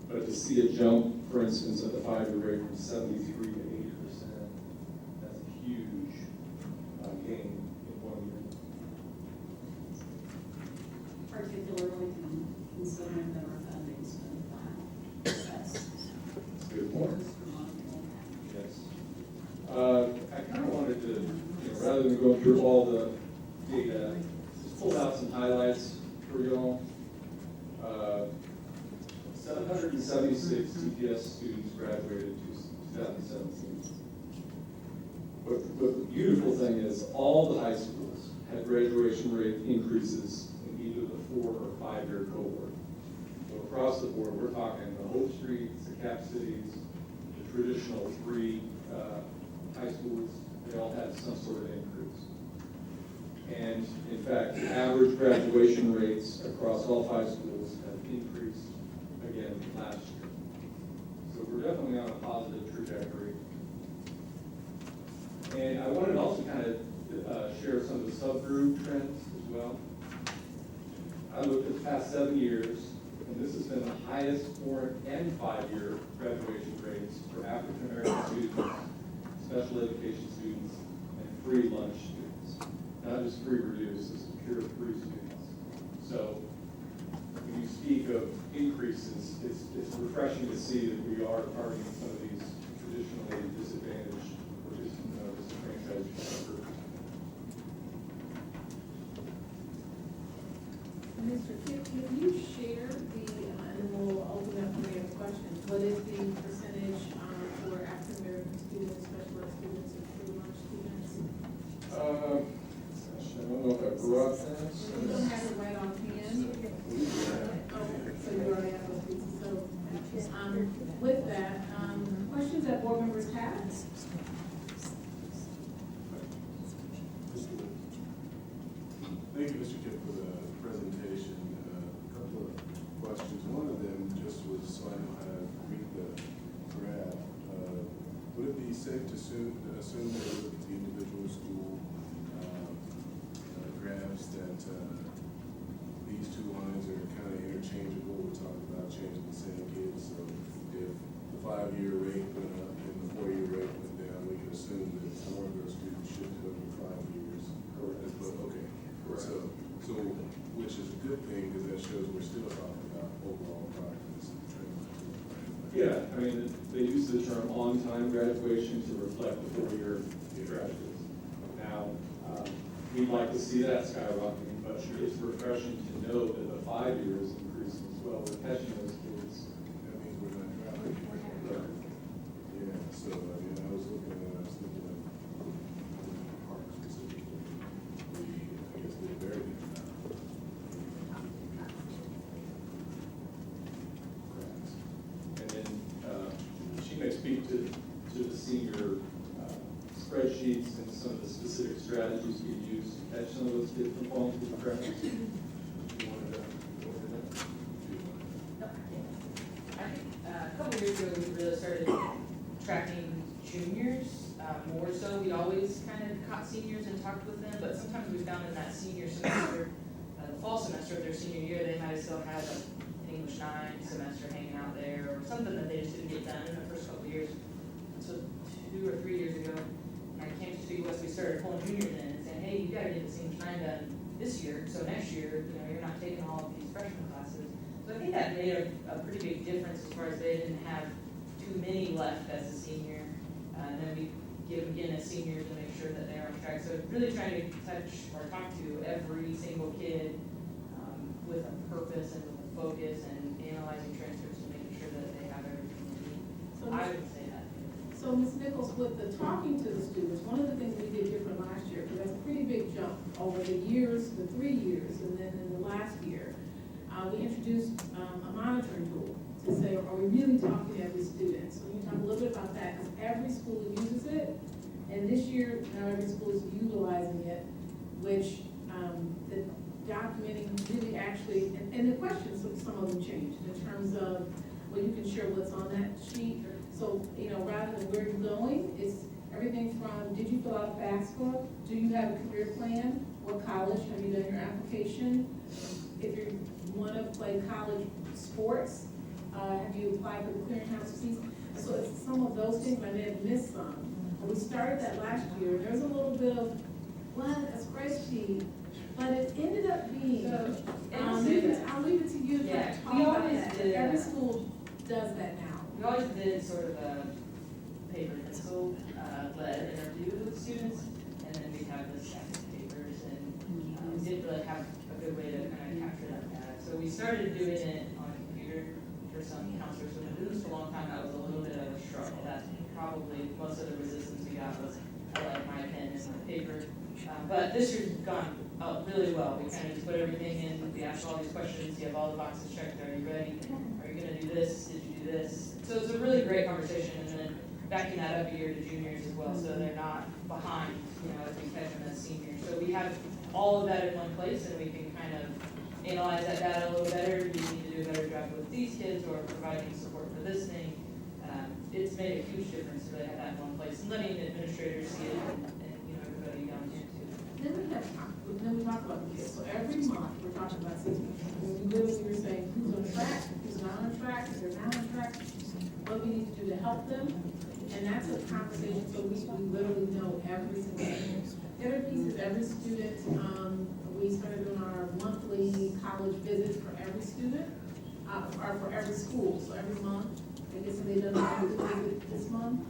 but to see a jump, for instance, at the 5-year rate from 73 to 80%, that's a huge gain in 1 year. Particularly considering that our funding's been flat. That's a good point. Yes. I kind of wanted to, rather than go through all the data, just pull out some highlights for y'all. 776 TPS students graduated in 2017. But the beautiful thing is all the high schools had graduation rate increases in either the 4 or 5-year cohort. So across the board, we're talking the Hope Street, the Cap Cities, the traditional 3 high schools, they all had some sort of increase. And in fact, the average graduation rates across all 5 schools have increased again last year. So we're definitely on a positive trajectory. And I wanted to also kind of share some of the subgroup trends as well. I looked at the past 7 years, and this has been the highest 4- and 5-year graduation rates for African American students, special education students, and free lunch students. Not just free reduced, this is pure free students. So when you speak of increases, it's refreshing to see that we are targeting some of these traditionally disadvantaged or disenfranchised groups. Mr. Kidd, can you share the, and then we'll open up for any questions, what is the percentage for African American students, special ed students, and free lunch students? Gosh, I don't know if I brought that. You don't have it right offhand? Okay, so you already have those pieces. So, with that, questions that board members have? Thank you, Mr. Kidd, for the presentation. A couple of questions. One of them just was so I know how to read the graph. Would it be safe to assume that you look at the individual school graphs that these two lines are kind of interchangeable? We're talking about changing the same kids. So if the 5-year rate went up and the 4-year rate went down, we can assume that more of those students shifted over 5 years. Correct. But okay. So which is a good thing because that shows we're still talking about overall progress. Yeah, I mean, they use the term on-time graduation to reflect the 4-year graduates. Now, we'd like to see that skyrocketing, but it's refreshing to know that the 5-year is increasing as well. We're catching those kids. That means we're not dropping. Yeah, so I mean, I was thinking of Park specifically. I guess they're very good. And then she may speak to the senior spreadsheets and some of the specific strategies you use to catch some of those kids from falling through the cracks. I think a couple of years ago, we really started tracking juniors more so. We'd always kind of caught seniors and talked with them, but sometimes we found in that senior semester, the fall semester of their senior year, they might have still had an English 9 semester hanging out there or something that they just didn't get done in the first couple of years. So 2 or 3 years ago, when I came to Topeka West, we started pulling juniors in and saying, hey, you gotta get this English 9 done this year, so next year, you're not taking all of these freshman classes. So I think that made a pretty big difference as far as they didn't have too many left as a senior. And then we give them again as seniors to make sure that they're on track. So really trying to touch or talk to every single kid with a purpose and with a focus and analyzing transcripts and making sure that they have everything they need. So I would say that. So Ms. Nichols, with the talking to the students, one of the things we did different last year, because that's a pretty big jump over the years, the 3 years, and then in the last year, we introduced a monitoring tool to say, are we really talking to every student? So you talk a little bit about that, because every school uses it, and this year, now every school is utilizing it, which the documenting really actually, and the questions, some of them changed in terms of, well, you can share what's on that sheet. So, rather than where you're going, it's everything from, did you fill out a FAFSA? Do you have a career plan? What college? Have you done your application? If you want to play college sports, have you applied for the clearinghouse fees? So it's some of those things, I may have missed some. But we started that last year. There's a little bit of, what, a spreadsheet, but it ended up being, I'll leave it to you to talk about that. Every school does that now. We always did sort of a paper pencil led interview with students, and then we have the stack of papers, and we didn't really have a good way to kind of capture that data. So we started doing it on a computer for some counselors who have been doing this for a long time. That was a little bit of a struggle. That's probably most of the resistance we got was I like my pen and the paper. But this year's gone really well. We kind of just put everything in. We asked all these questions. You have all the boxes checked. Are you ready? Are you going to do this? Did you do this? So it's a really great conversation, and then backing that up a year to juniors as well, so they're not behind, as we catch them as seniors. So we have all of that in one place, and we can kind of analyze that data a little better. Do we need to do a better job with these kids or providing support for this thing? it's made a huge difference to have that in one place, and letting administrators see it and everybody down here too. Then we talk about the kids, so every month, we're talking about 6 months. We literally were saying who's on track, who's not on track, if they're not on track, what we need to do to help them. And that's a conversation, so we literally know every single thing. The other piece is every student, we started doing our monthly college visits for every student, or for every school, so every month. I guess they done a visit this month,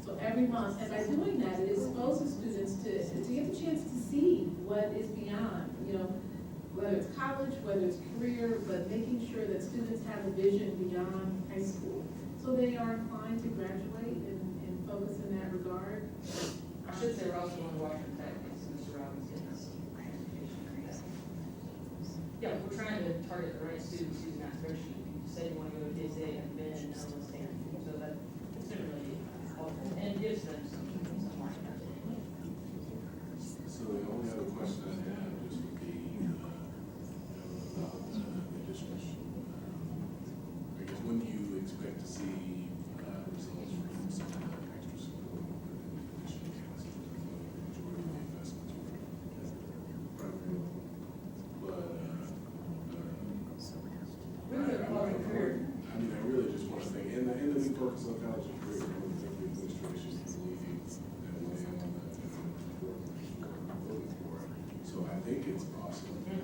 so every month, and by doing that, it exposes students to get the chance to see what is beyond, whether it's college, whether it's career, but making sure that students have a vision beyond high school. So they are inclined to graduate and focus in that regard. I should say we're also going to Washington Tech, so Mr. Robbins getting us transportation. Yeah, we're trying to target the right students using that spreadsheet. You said you want to go to KSA and Ben and understand, so that it's been really helpful and gives them some market. So the only other question I have just would be about additional, I guess, when do you expect to see results from some of the extra support and additional classes? Majority of the investments were primary, but I mean, I really just want to think, and the new focus on college and career, I don't think the administration is leading that way on the work we're looking for. So I think it's possible. Now,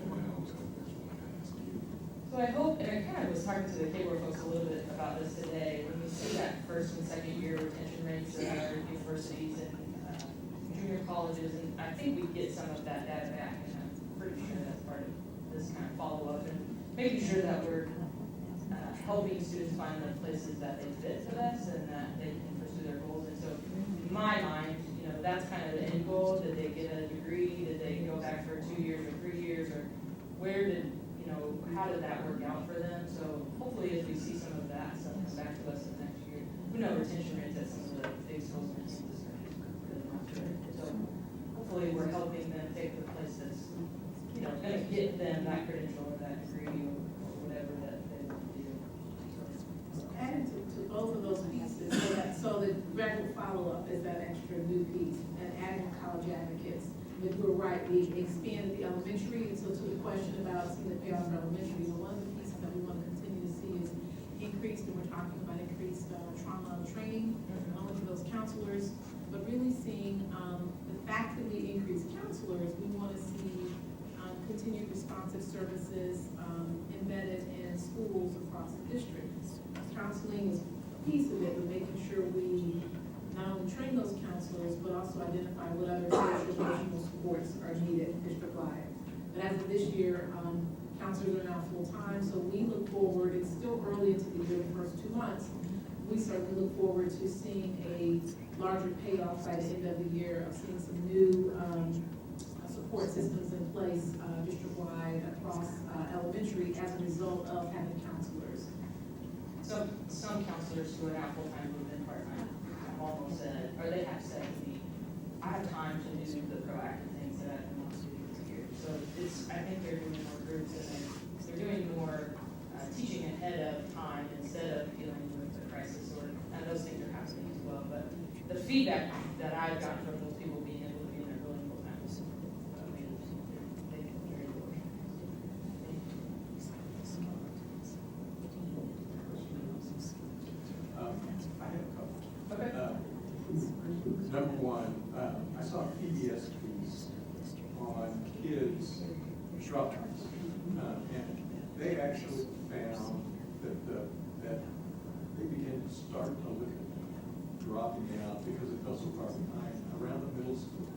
so I just wanted to ask you. So I hope, and I kind of was talking to the K-Board folks a little bit about this today, when we see that first and second year retention rates at our universities and junior colleges, and I think we get some of that data back, and I'm pretty sure that's part of this kind of follow-up and making sure that we're helping students find the places that they fit for this and that they can pursue their goals. And so in my mind, that's kind of the end goal. Did they get a degree? Did they go back for 2 years or 3 years? Or where did, how did that work out for them? So hopefully as we see some of that stuff come back to us in the next year, we know retention rates at some of the big schools in the district is really not good. So hopefully we're helping them take the place that's, going to get them that credential or that degree or whatever that they want to do. Adding to both of those pieces, so the graduate follow-up is that extra new piece, and adding college advocates. But you're right, we expanded the elementary, and so to the question about seeing the payoff for elementary, one of the pieces that we want to continue to see is increased, and we're talking about increased trauma training, not only for those counselors, but really seeing the fact that we increase counselors, we want to see continued responsive services embedded in schools across the district. Counseling is a piece of it, but making sure we not only train those counselors, but also identify what other social emotional supports are needed district-wide. But as of this year, counselors are now full-time, so we look forward, it's still early into the year, the first 2 months, we certainly look forward to seeing a larger payoff by the end of the year, of seeing some new support systems in place district-wide across elementary as a result of having counselors. Some counselors who are now full-time who have been part-time have almost said, or they have said to me, I have time to do the proactive things that I've been wanting to do this year. So I think they're doing more groups and they're doing more teaching ahead of time instead of dealing with the crisis, and those things are happening as well. But the feedback that I've gotten from those people being able to be in their building full-time is they very good. I have a couple. Okay. Number one, I saw a PBS piece on kids droppings, and they actually found that they began to start to look at dropping out because it fell so far behind around the middle school.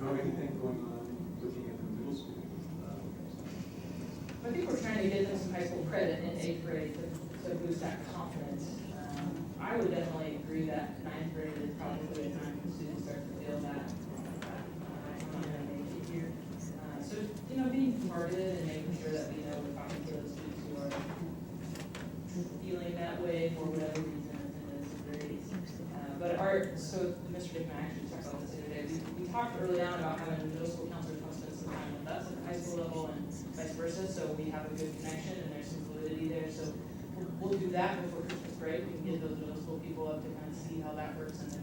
Know anything going on looking at the middle school? I think we're trying to get them some high school credit in 8th grade to boost that confidence. I would definitely agree that 9th grade is probably a time when students start to feel that here. So, being targeted and making sure that we know we're talking to those students who are feeling that way for whatever reason is great. So Mr. Dickman actually talked about this the other day. We talked early on about having middle school counselors come spend some time with us at the high school level and vice versa, so we have a good connection and there's some validity there, so we'll do that before Christmas break. We can get those middle school people up to kind of see how that works, and then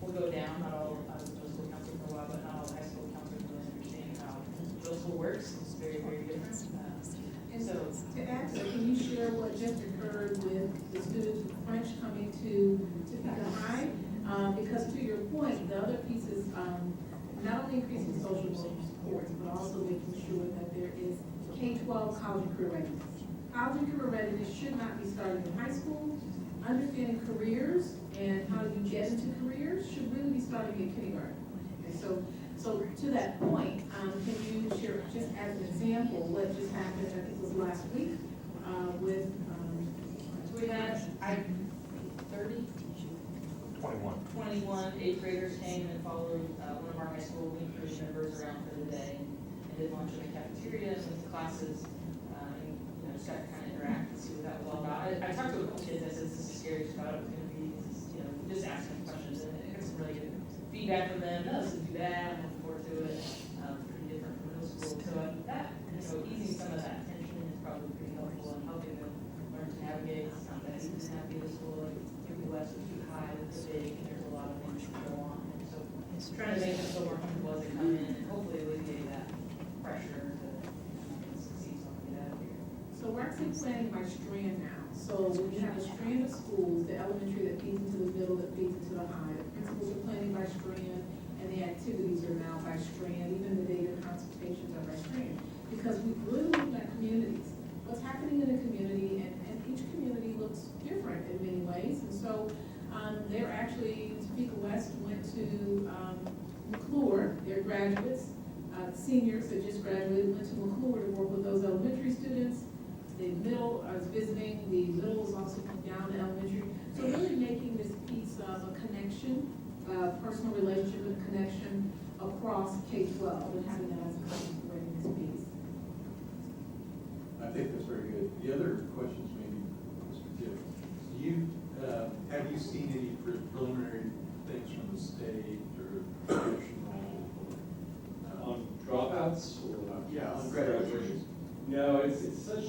we'll go down. Not all, I was middle school counselor for a while, but not all high school counselors really understand how middle school works. It's very, very different. And so, to add to, can you share what just occurred with the students with French coming to Topeka High? Because to your point, the other piece is not only increasing social supports, but also making sure that there is K-12 college and career readiness. College and career readiness should not be starting in high school. Understanding careers and how you get into careers should really be starting in kindergarten. And so to that point, can you share, just as an example, what just happened, I think it was last week, with, We had 21 eighth graders came and followed one of our high school Wing Crew members around for the day and did lunch in the cafeteria and with classes, and just got to kind of interact and see what that was all about. I talked to a couple kids. I said, "This is scary. Just thought it was going to be, just asking questions," and I got some really good feedback from them. No, this is too bad. I'm looking forward to it. Pretty different from middle school, so that easing some of that tension is probably pretty helpful in helping them learn to navigate. It's not that easy to navigate a school like Topeka West is too high, it's big, and there's a lot of things to go on. And so it's trying to make them feel more comfortable as they come in and hopefully alleviate that pressure to succeed so get out of here. so we're actually planning by strand now. So we have a strand of schools, the elementary that feeds into the middle, that feeds into the high. The principals are planning by strand, and the activities are now by strand, even the data consultations are by strand. Because we really look at communities, what's happening in a community, and each community looks different in many ways. And so they're actually, Topeka West went to McClure, their graduates, seniors that just graduated, went to McClure to work with those elementary students. The middle, I was visiting, the middle was also down to elementary. So really making this piece of a connection, personal relationship and connection across K-12 and having that as a readiness piece. I think that's very good. The other questions maybe, Mr. Gibb, have you seen any preliminary things from the state or national? On dropouts or? Yeah, on graduations. No, it's such,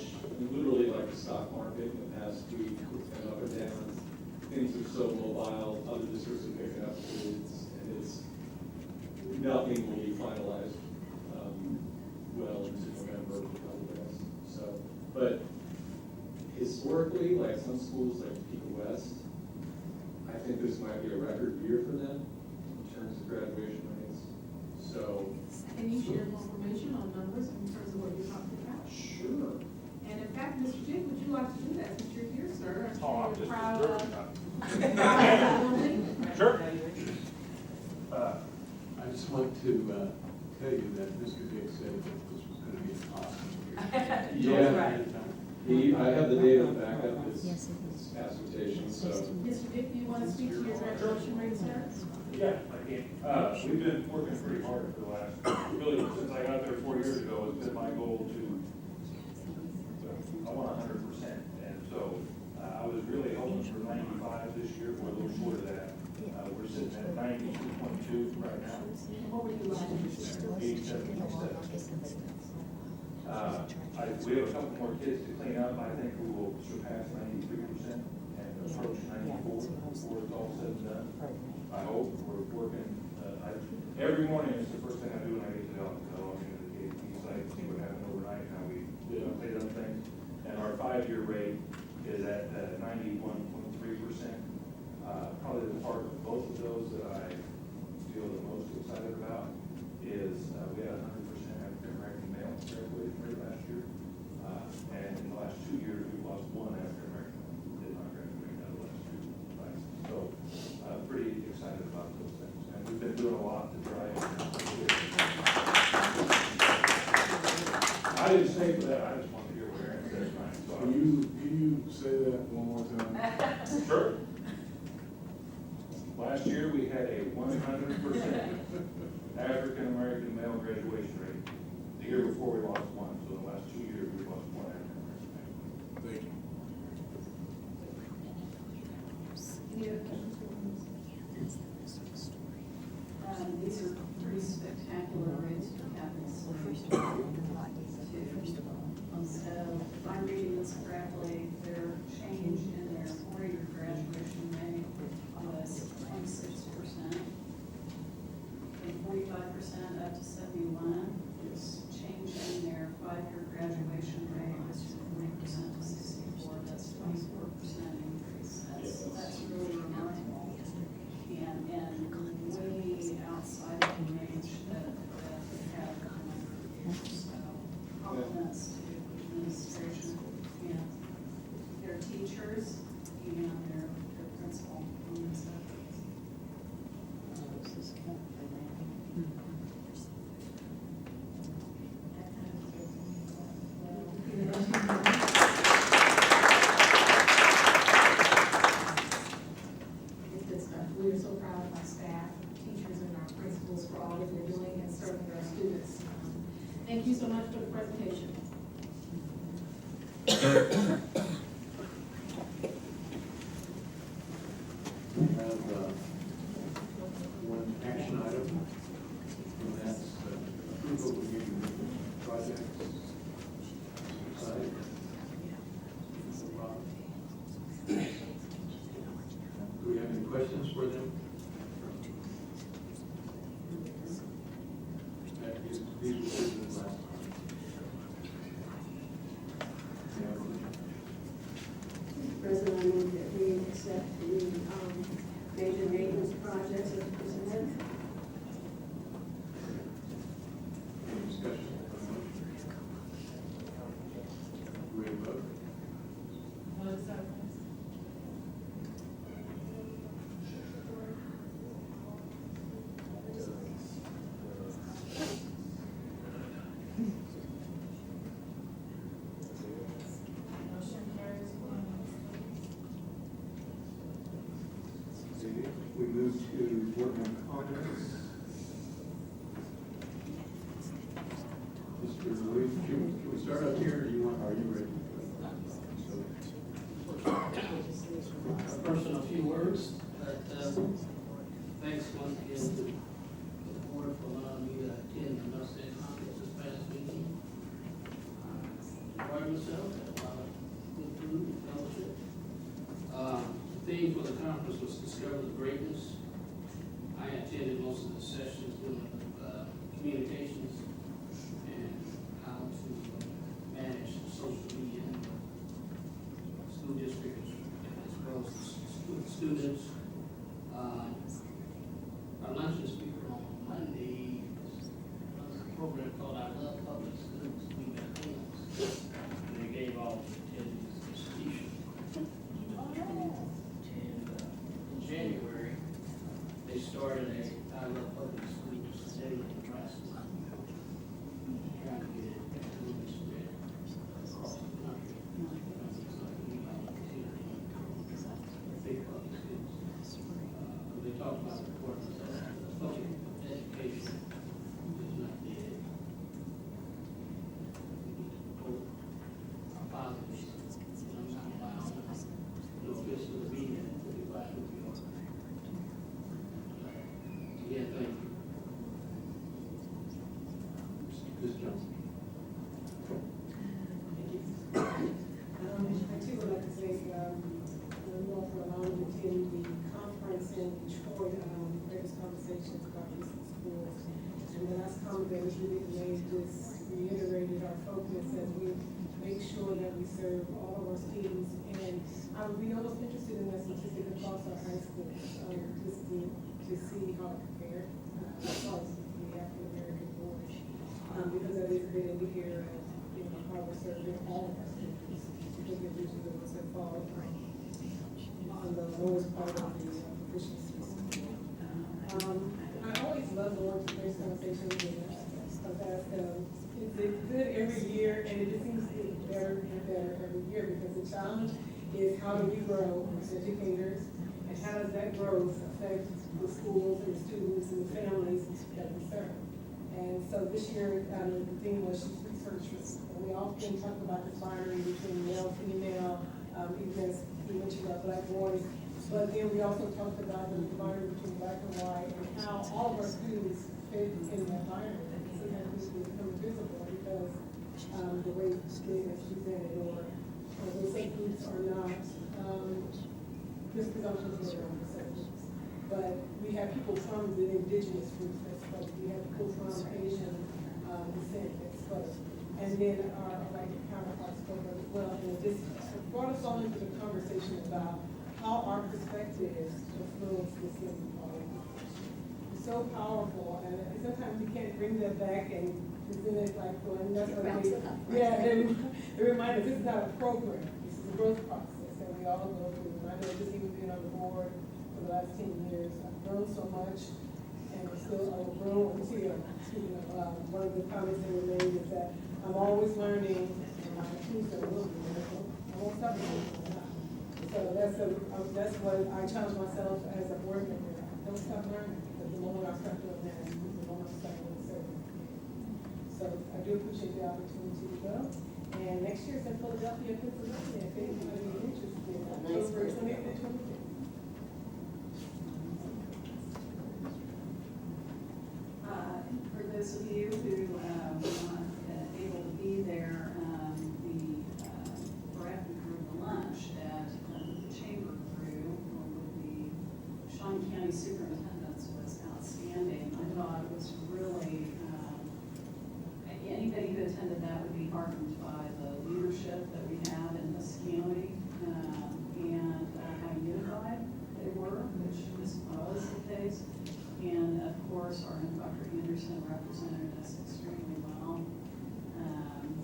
literally like a stock market in the past week, it's been up and down. Things are so mobile, other districts are picking up kids, and nothing will be finalized well into November, probably. So, but historically, like some schools like Topeka West, I think this might be a record year for them in terms of graduation rates. So. Can you share more information on numbers in terms of what you're talking about? Sure. And in fact, Mr. Jig, would you like to do that since you're here, sir? I'm Oh, I'm sure just you're proud of. Sure. I just want to tell you that Mr. Dick said that this was going to be an awesome year. Yeah. I have the data to back up this assertion, so. Mr. Dick, do you want to speak to your graduation rate, sir? Yeah, I can. We've been working pretty hard for the last, really, since I got there 4 years ago, it's been my goal to, I want 100%. And so I was really hoping for 95 this year, we're a little short of that. We're sitting at 92.2 right now. What were you like to share? 87.7. We have a couple more kids to clean up. I think we will surpass 93% and approach 94 before it's all said and done. I hope we're working. Every morning is the first thing I do when I get to the office. I log into the KP site, see what happened overnight, how we did update on things. And our 5-year rate is at 91.3%. Probably the part of both of those that I feel the most excited about is we had 100% African American male graduation rate last year. And in the last 2 years, we've lost one African American who did not graduate out of the last 2 classes. So pretty excited about those things. And we've been doing a lot to try and I didn't say for that, I just wanted to hear what Aaron said tonight. So Can you say that one more time? Sure. Last year, we had a 100% African American male graduation rate. The year before, we lost one. So in the last 2 years, we lost one African American male. Thank you. Any other questions? These are pretty spectacular rates for capital. First of all, So if I'm reading this correctly, their change in their four-year graduation rate was 26%, from 45% up to 71%. Yes. Change in their five-year graduation rate was from 40% to 64%. That's 24% increase. That's really remarkable. And way outside of the range that we have. So compliments to administration and their teachers and their principal on this efforts. It's good stuff. We are so proud of our staff, teachers, and our principals for all that they're doing and serving our students. Thank you so much for the presentation. We have one action item, and that's approval of the projects. Side. Do we have any questions for them? These were presented last time. President, I move that we accept the major maintenance projects as presented. Any discussion? Do we have a vote? We move to board member comments. Mr. Williams, should we start up here, or are you ready? First, in a few words, but thanks once again to the board for allowing me to attend the North State Conference this past weekend. Enjoyed myself, had a lot of good food and fellowship. The theme for the conference was Discover the Greatness. I attended most of the sessions dealing with communications and how to manage social media in the school district as well as students. Our luncheon speaker on Monday was a program called I Love Public Schools. We got things. And they gave all the attendees this t-shirt. And in January, they started a I Love Public Schools Day in Nebraska. Trying to get it really spread across the country. Big public schools. They talked about the importance of public education is not dead. We need to promote our positives. I'm not allowed no physical media to be black who we are. Again, thank you. Ms. Johnson. I too would like to say, you all for allowing me to attend the conference in Detroit, latest conversations about recent schools. And the last comment that was really made just reiterated our focus as we make sure that we serve all of our students. And I would be almost interested in that statistic across our high schools, just to see how it compared across the African American board. Because that is a good indicator of, how we're serving all of our students, particularly the ones that fall on the lowest part of the proficiency scale. I always love going to those conversations and it's good every year, and it just seems to get better and better every year, because the challenge is how do we grow as educators, and how does that growth affect the schools and the students and the families that we serve. And so this year, the theme was researchers. We often talk about the binary between male, female, even as you mentioned about Black boys. But then we also talked about the binary between black and white, and how all of our students fit in that binary. So that we become visible, because the way it's presented, or they say groups are not, just presumptions are on the subjects. But we have people from the indigenous groups that spoke, we have people from Asian descent that spoke. And then our like counterparts spoke as well. And this brought us all into the conversation about how our perspectives influence this living quality. It's so powerful, and sometimes we can't bring that back and present it like, well, and that's what they remind us this is not a program. This is a growth process that we all go through. And I know just even being on the board for the last 10 years, I've grown so much, and I'm still grown until, one of the comments that were made is that I'm always learning, and my team's going to look at me. I won't stop learning. So that's what I challenge myself as a board member. Don't stop learning, because the moment I start doing that, the moment I start doing serving. So I do appreciate the opportunity to go. And next year it's in Philadelphia, Pennsylvania, if anybody is interested. October 20th and 25th. For those of you who were not able to be there, we're having the lunch at the chamber crew with the Shawnee County superintendents was outstanding. I thought it was really, anybody who attended that would be heartened by the leadership that we have in this county and how unified they were, which is always the case. And of course, our Dr. Anderson represented us extremely well.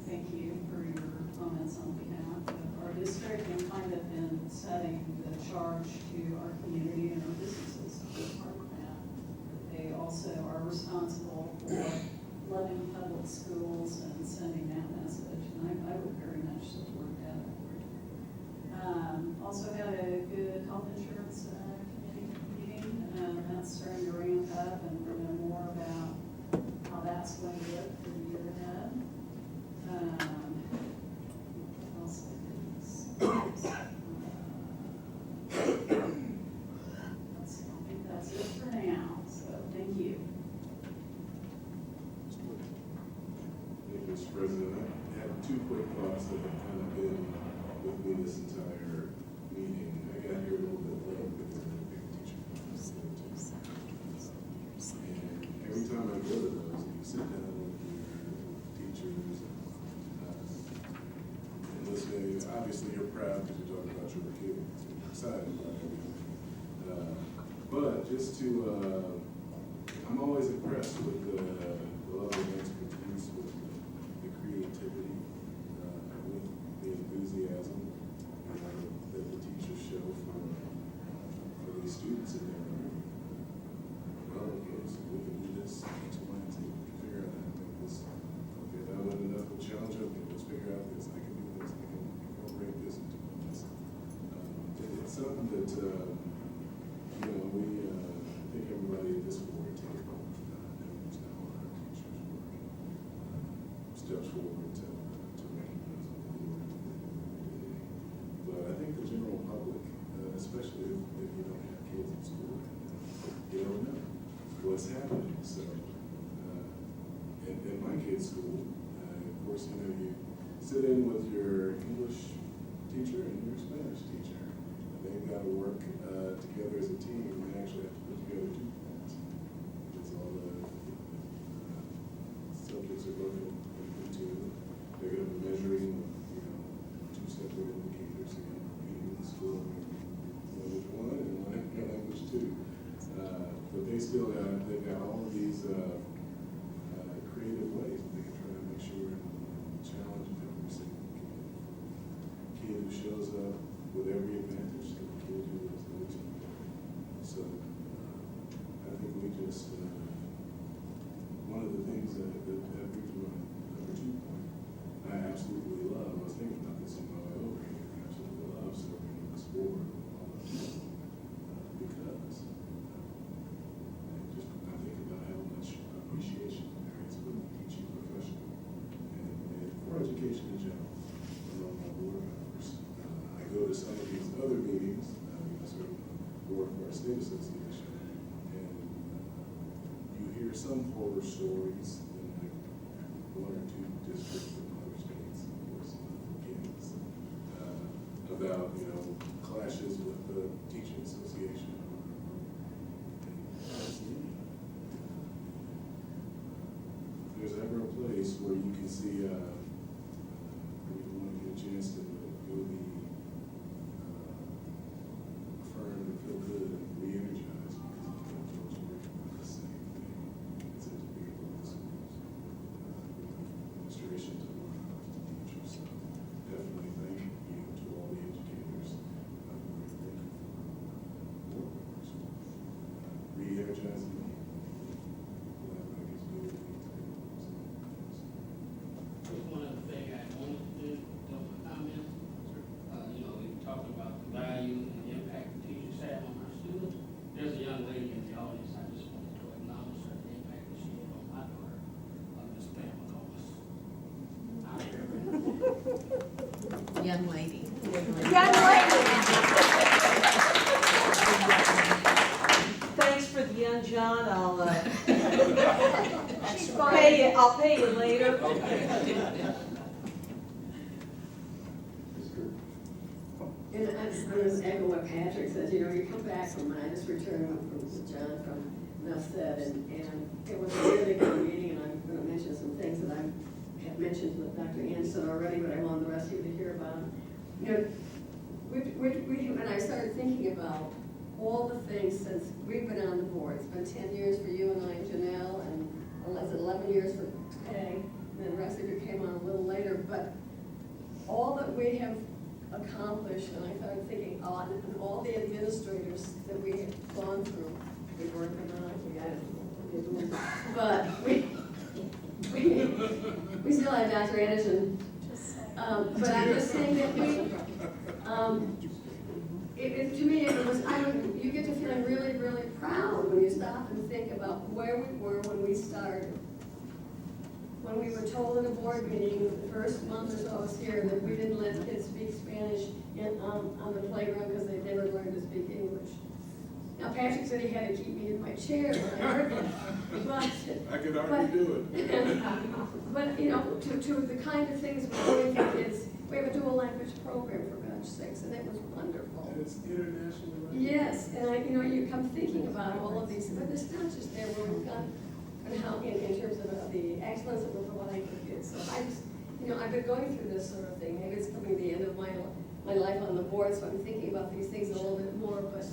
Thank you for your comments on behalf of our district and kind of in setting the charge to our community and our businesses as part of that. They also are responsible for loving public schools and sending that message. And I would very much support that. Also had a good health insurance committee meeting. That's starting to ramp up, and we'll know more about how that's going to look for the year ahead. What else I think that's it for now. So thank you. Thank you, Mr. President. I have two quick thoughts that have kind of been with me this entire meeting. I got here a little bit late because I had a big teacher conference to go to. And every time I go to those, you sit down with your teachers and listening. Obviously, you're proud because you're talking about your kids. You're excited about it. But just to, I'm always impressed with the level of expertise, with the creativity, with the enthusiasm that the teachers show for these students in their learning. Well, okay, so we can do this, X, Y, and Z. We can figure out how to make this. Okay, that wasn't enough of a challenge. Okay, let's figure out this. I can do this. I can incorporate this into this. It's something that, we, I think everybody at this board table knows how our teachers work. Steps forward to recognize what they do every day. But I think the general public, especially if you don't have kids in school, you don't know what's happening. So, in my kids' school, of course, you sit in with your English teacher and your Spanish teacher. And they've got to work together as a team. They actually have to put together 2 plans. Because all the subjects are broken into. They're going to be measuring, 2 separate indicators. So you're reading in the school, language 1 and language 2. But they still they've got all of these creative ways that they can try to make sure and challenge every single kid who shows up with every advantage to the kid who is the team. So I think we just, one of the things that brings my number 2 point, I absolutely love, I was thinking about this on my way over here, I absolutely love serving on this board because I think about how much appreciation there is for the teaching profession and for education in general among my board members. I go to some of these other meetings, I serve on the board for our state association, and you hear some horror stories in like 1 or 2 districts in my without, clashes with the teaching association. If there's ever a place where you can see, where you want to get a chance to go be affirmed and feel good and re-energized, because you know folks working on the same thing. It's at Topeka Public Schools. Administration to learn how to teach. So definitely thank you to all the educators. Thank you for board members. Re-energizing me. Glad I get to do it. Just one other thing I wanted to do, comment. You talked about the value and the impact the teachers have on our students. There's a young lady in the audience, I just wanted to acknowledge her, the impact that she had on my daughter, Miss Pam McComas. Young lady. Thanks for the young John, That's I'll pay you later. And I'm just going to echo what Patrick says, you come back from, I just returned from John from Nelstead, and it was a really good meeting, and I'm going to mention some things that I have mentioned with Dr. Anderson already, but I want the rest of you to hear about. And I started thinking about all the things since we've been on the board. It's been 10 years for you and I and Janelle, and 11 years for Peg, and then the rest of you came on a little later, but all that we have accomplished, and I started thinking on, and all the administrators that we have gone through, we weren't monopoly, I don't know, but we still have Dr. Anderson. But I'm just saying that to me, it was, you get to feeling really, really proud when you stop and think about where we were when we started. When we were told in a board meeting, the first month or so I was here, that we didn't let kids speak Spanish on the playground because they never learned to speak English. Now, Patrick said he had to keep me in my chair when I heard that. I could hardly do it. But, to the kind of things we're doing for kids, we have a dual language program, for gosh sakes, and it was wonderful. And it's internationally recognized. Yes, and you come thinking about all of these, but it's not just there where we've gone, and how, in terms of the excellence that we're providing for kids. So I just, I've been going through this sort of thing. Maybe it's coming to the end of my life on the board, so I'm thinking about these things a little bit more, but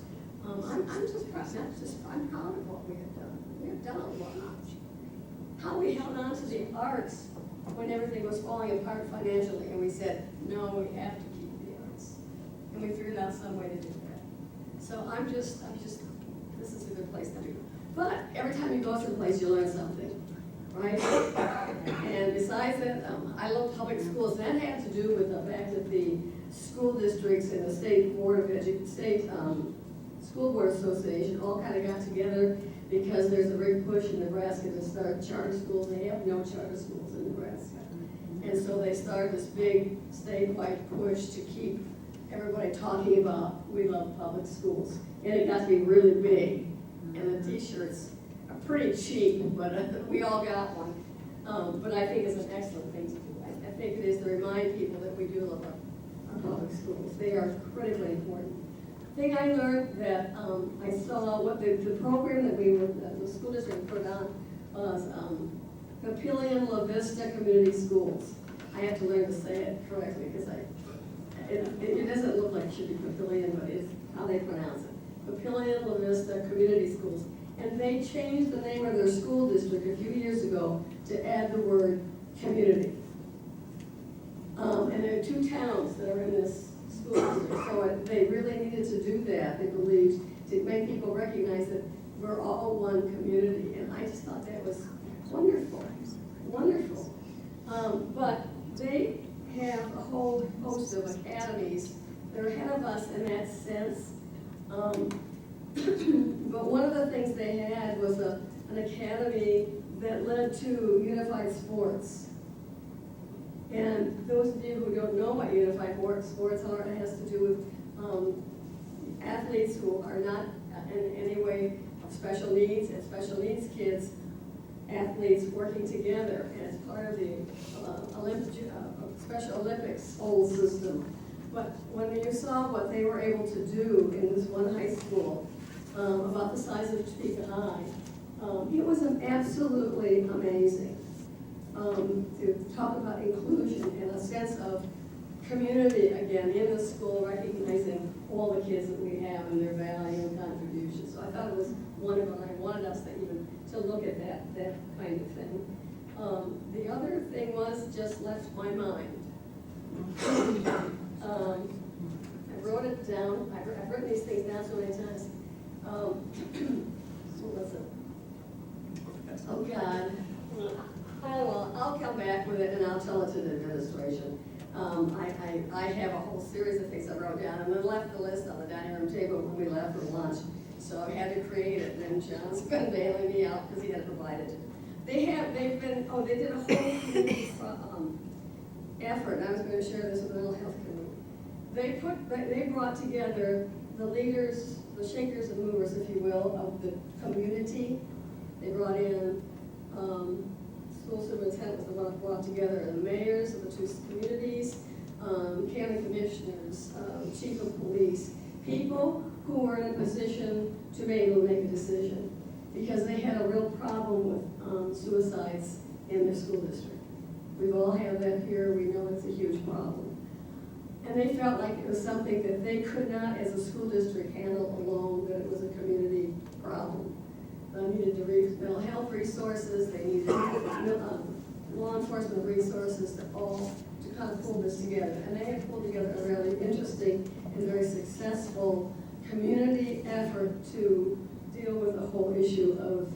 I'm just proud, I'm proud of what we have done. We have done a lot. How we held on to the arts when everything was falling apart financially, and we said, no, we have to keep the arts. And we figured out some way to do that. So I'm just, this is a good place to be. But every time you go to a place, you learn something, right? And besides that, I love public schools. That had to do with the fact that the school districts and the state school board association all kind of got together because there's a big push in Nebraska to start charter schools. They have no charter schools in Nebraska. And so they started this big statewide push to keep everybody talking about we love public schools. And it got to be really big. And the t-shirts are pretty cheap, but we all got one. But I think it's an excellent thing to do. I think it is to remind people that we do love our public schools. They are critically important. The thing I learned that I saw what the program that the school district put on was Papillion La Vista Community Schools. I have to learn to say it correctly because it doesn't look like it should be Papillion, but it's how they pronounce it. Papillion La Vista Community Schools. And they changed the name of their school district a few years ago to add the word community. And there are 2 towns that are in this school district, so they really needed to do that, they believed, to make people recognize that we're all one community. And I just thought that was wonderful, wonderful. But they have a whole host of academies. They're ahead of us in that sense. But one of the things they had was an academy that led to unified sports. And those of you who don't know what unified sports are, it has to do with athletes who are not in any way of special needs, and special needs kids, athletes working together as part of the Special Olympics whole system. But when you saw what they were able to do in this one high school, about the size of Topeka High, it was absolutely amazing. To talk about inclusion and a sense of community again in the school, recognizing all the kids that we have and their value and contribution. So I thought it was wonderful. I wanted us to even to look at that kind of thing. The other thing was just left my mind. I wrote it down. I've written these things down so many times. What was it? Oh God. I'll come back with it and I'll tell it to the administration. I have a whole series of things I wrote down and then left the list on the dining room table when we left for lunch. So I had to create it, and then John's been bailing me out because he had provided it. They did a whole community, effort, and I was going to share this with the mental health committee. They brought together the leaders, the shakers and movers, if you will, of the community. They brought in, school superintendent was the one that brought together the mayors of the two communities, county commissioners, chief of police, people who were in a position to be able to make a decision because they had a real problem with suicides in their school district. We've all had that here. We know it's a huge problem. And they felt like it was something that they could not, as a school district, handle alone, that it was a community problem. They needed mental health resources, they needed law enforcement resources to kind of pull this together. And they have pulled together a really interesting and very successful community effort to deal with the whole issue of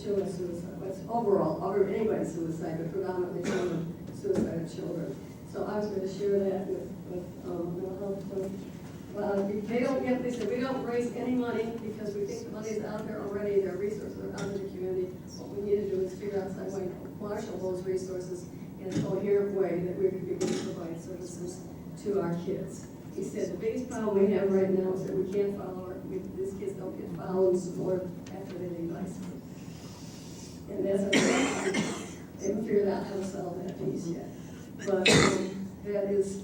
children suicide. What's overall, anybody's suicide, but predominantly children, suicide of children. So I was going to share that with mental health. They said, we don't raise any money because we think the money's out there already, their resources are out in the community. What we need to do is figure out some way to marshal those resources in a coherent way that we could be able to provide services to our kids. He said, the biggest problem we have right now is that we can't follow these kids don't get followed and support after they leave high school. And that's a problem. They haven't figured out how to solve that piece yet. But that is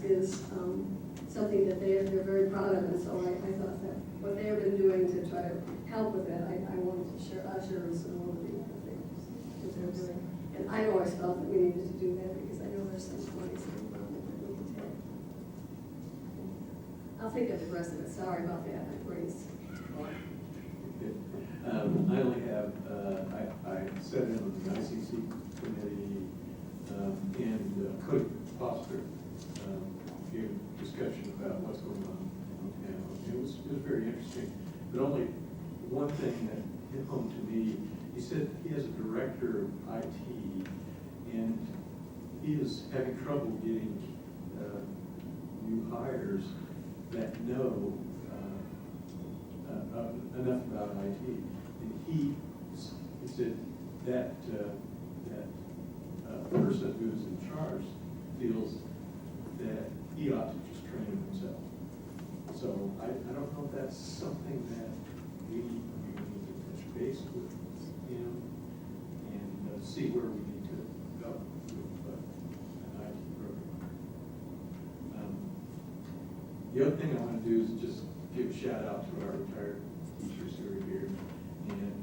something that they're very proud of, and so I thought that what they have been doing to try to help with that, I wanted to share with some of the things that they're doing. And I always felt that we needed to do that because I know there's some money that we can take. I'll think of the rest of it. Sorry about that. My brain's. I only have, I sat in on the ICC committee and Coach Foster gave a discussion about what's going on. And it was very interesting. But only one thing that hit home to me, he said he has a director of IT and he is having trouble getting new hires that know enough about IT. And he said that person who's in charge feels that he ought to just train him himself. So I don't know if that's something that we need to touch base with him and see where we need to go with an IT program. The other thing I want to do is just give a shout out to our retired teachers who are here and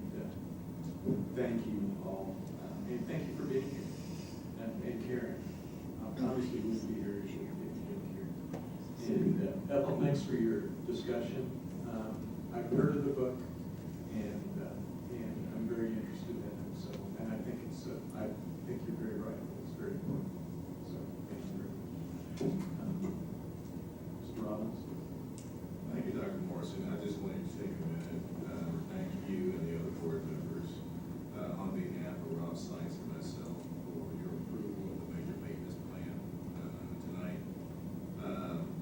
thank you all. And thank you for being here and caring. Obviously, we wouldn't be here if you didn't care. And Ethel, thanks for your discussion. I've heard of the book, and I'm very interested in it. So, and I think you're very right. It's very important. So, thank you very much. Mr. Robbins. Thank you, Dr. Morrison. I just wanted to take a minute to thank you and the other board members on behalf of Rob Sykes and myself for your approval of the major maintenance plan tonight.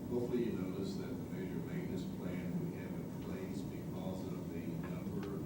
Hopefully you noticed that the major maintenance plan we have in place because of the number of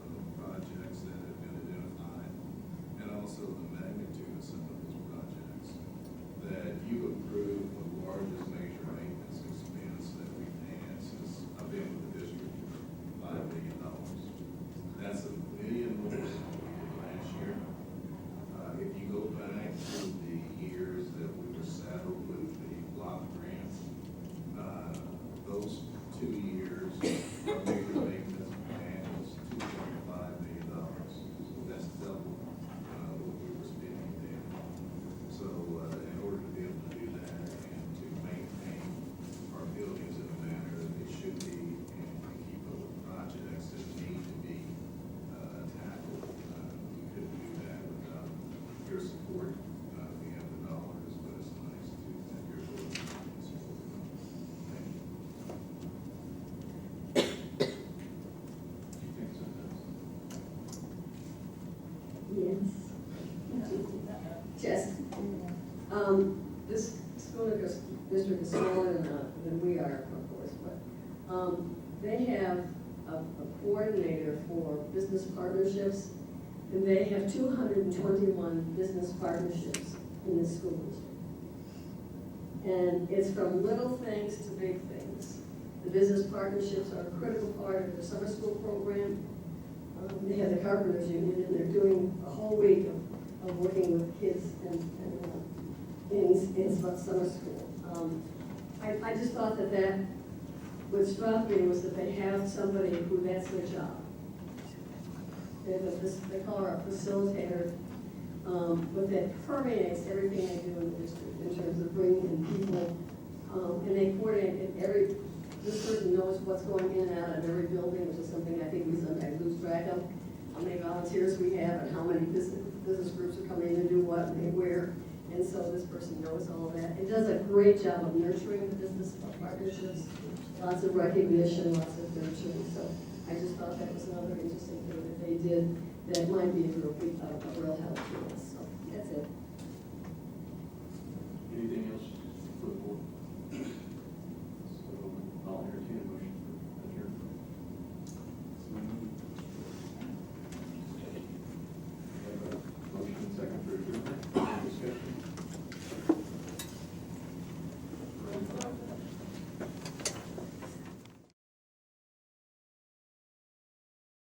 Jess. This school district is smaller than we are, of course, but they have a coordinator for business partnerships, and they have 221 business partnerships in this school district. And it's from little things to big things. The business partnerships are a critical part of the summer school program. They have the Carpenters Union, and they're doing a whole week of working with kids in summer school. I just thought that what struck me was that they have somebody who that's their job. They call her a facilitator, but that permeates everything they do in the district in terms of bringing in people, and they coordinate this person knows what's going in and out of every building, which is something I think we sometimes lose track of, how many volunteers we have and how many business groups are coming in and do what and where. And so this person knows all of that. It does a great job of nurturing the business partnerships, lots of recognition, lots of nurturing. So I just thought that was another interesting thing that they did that might be a real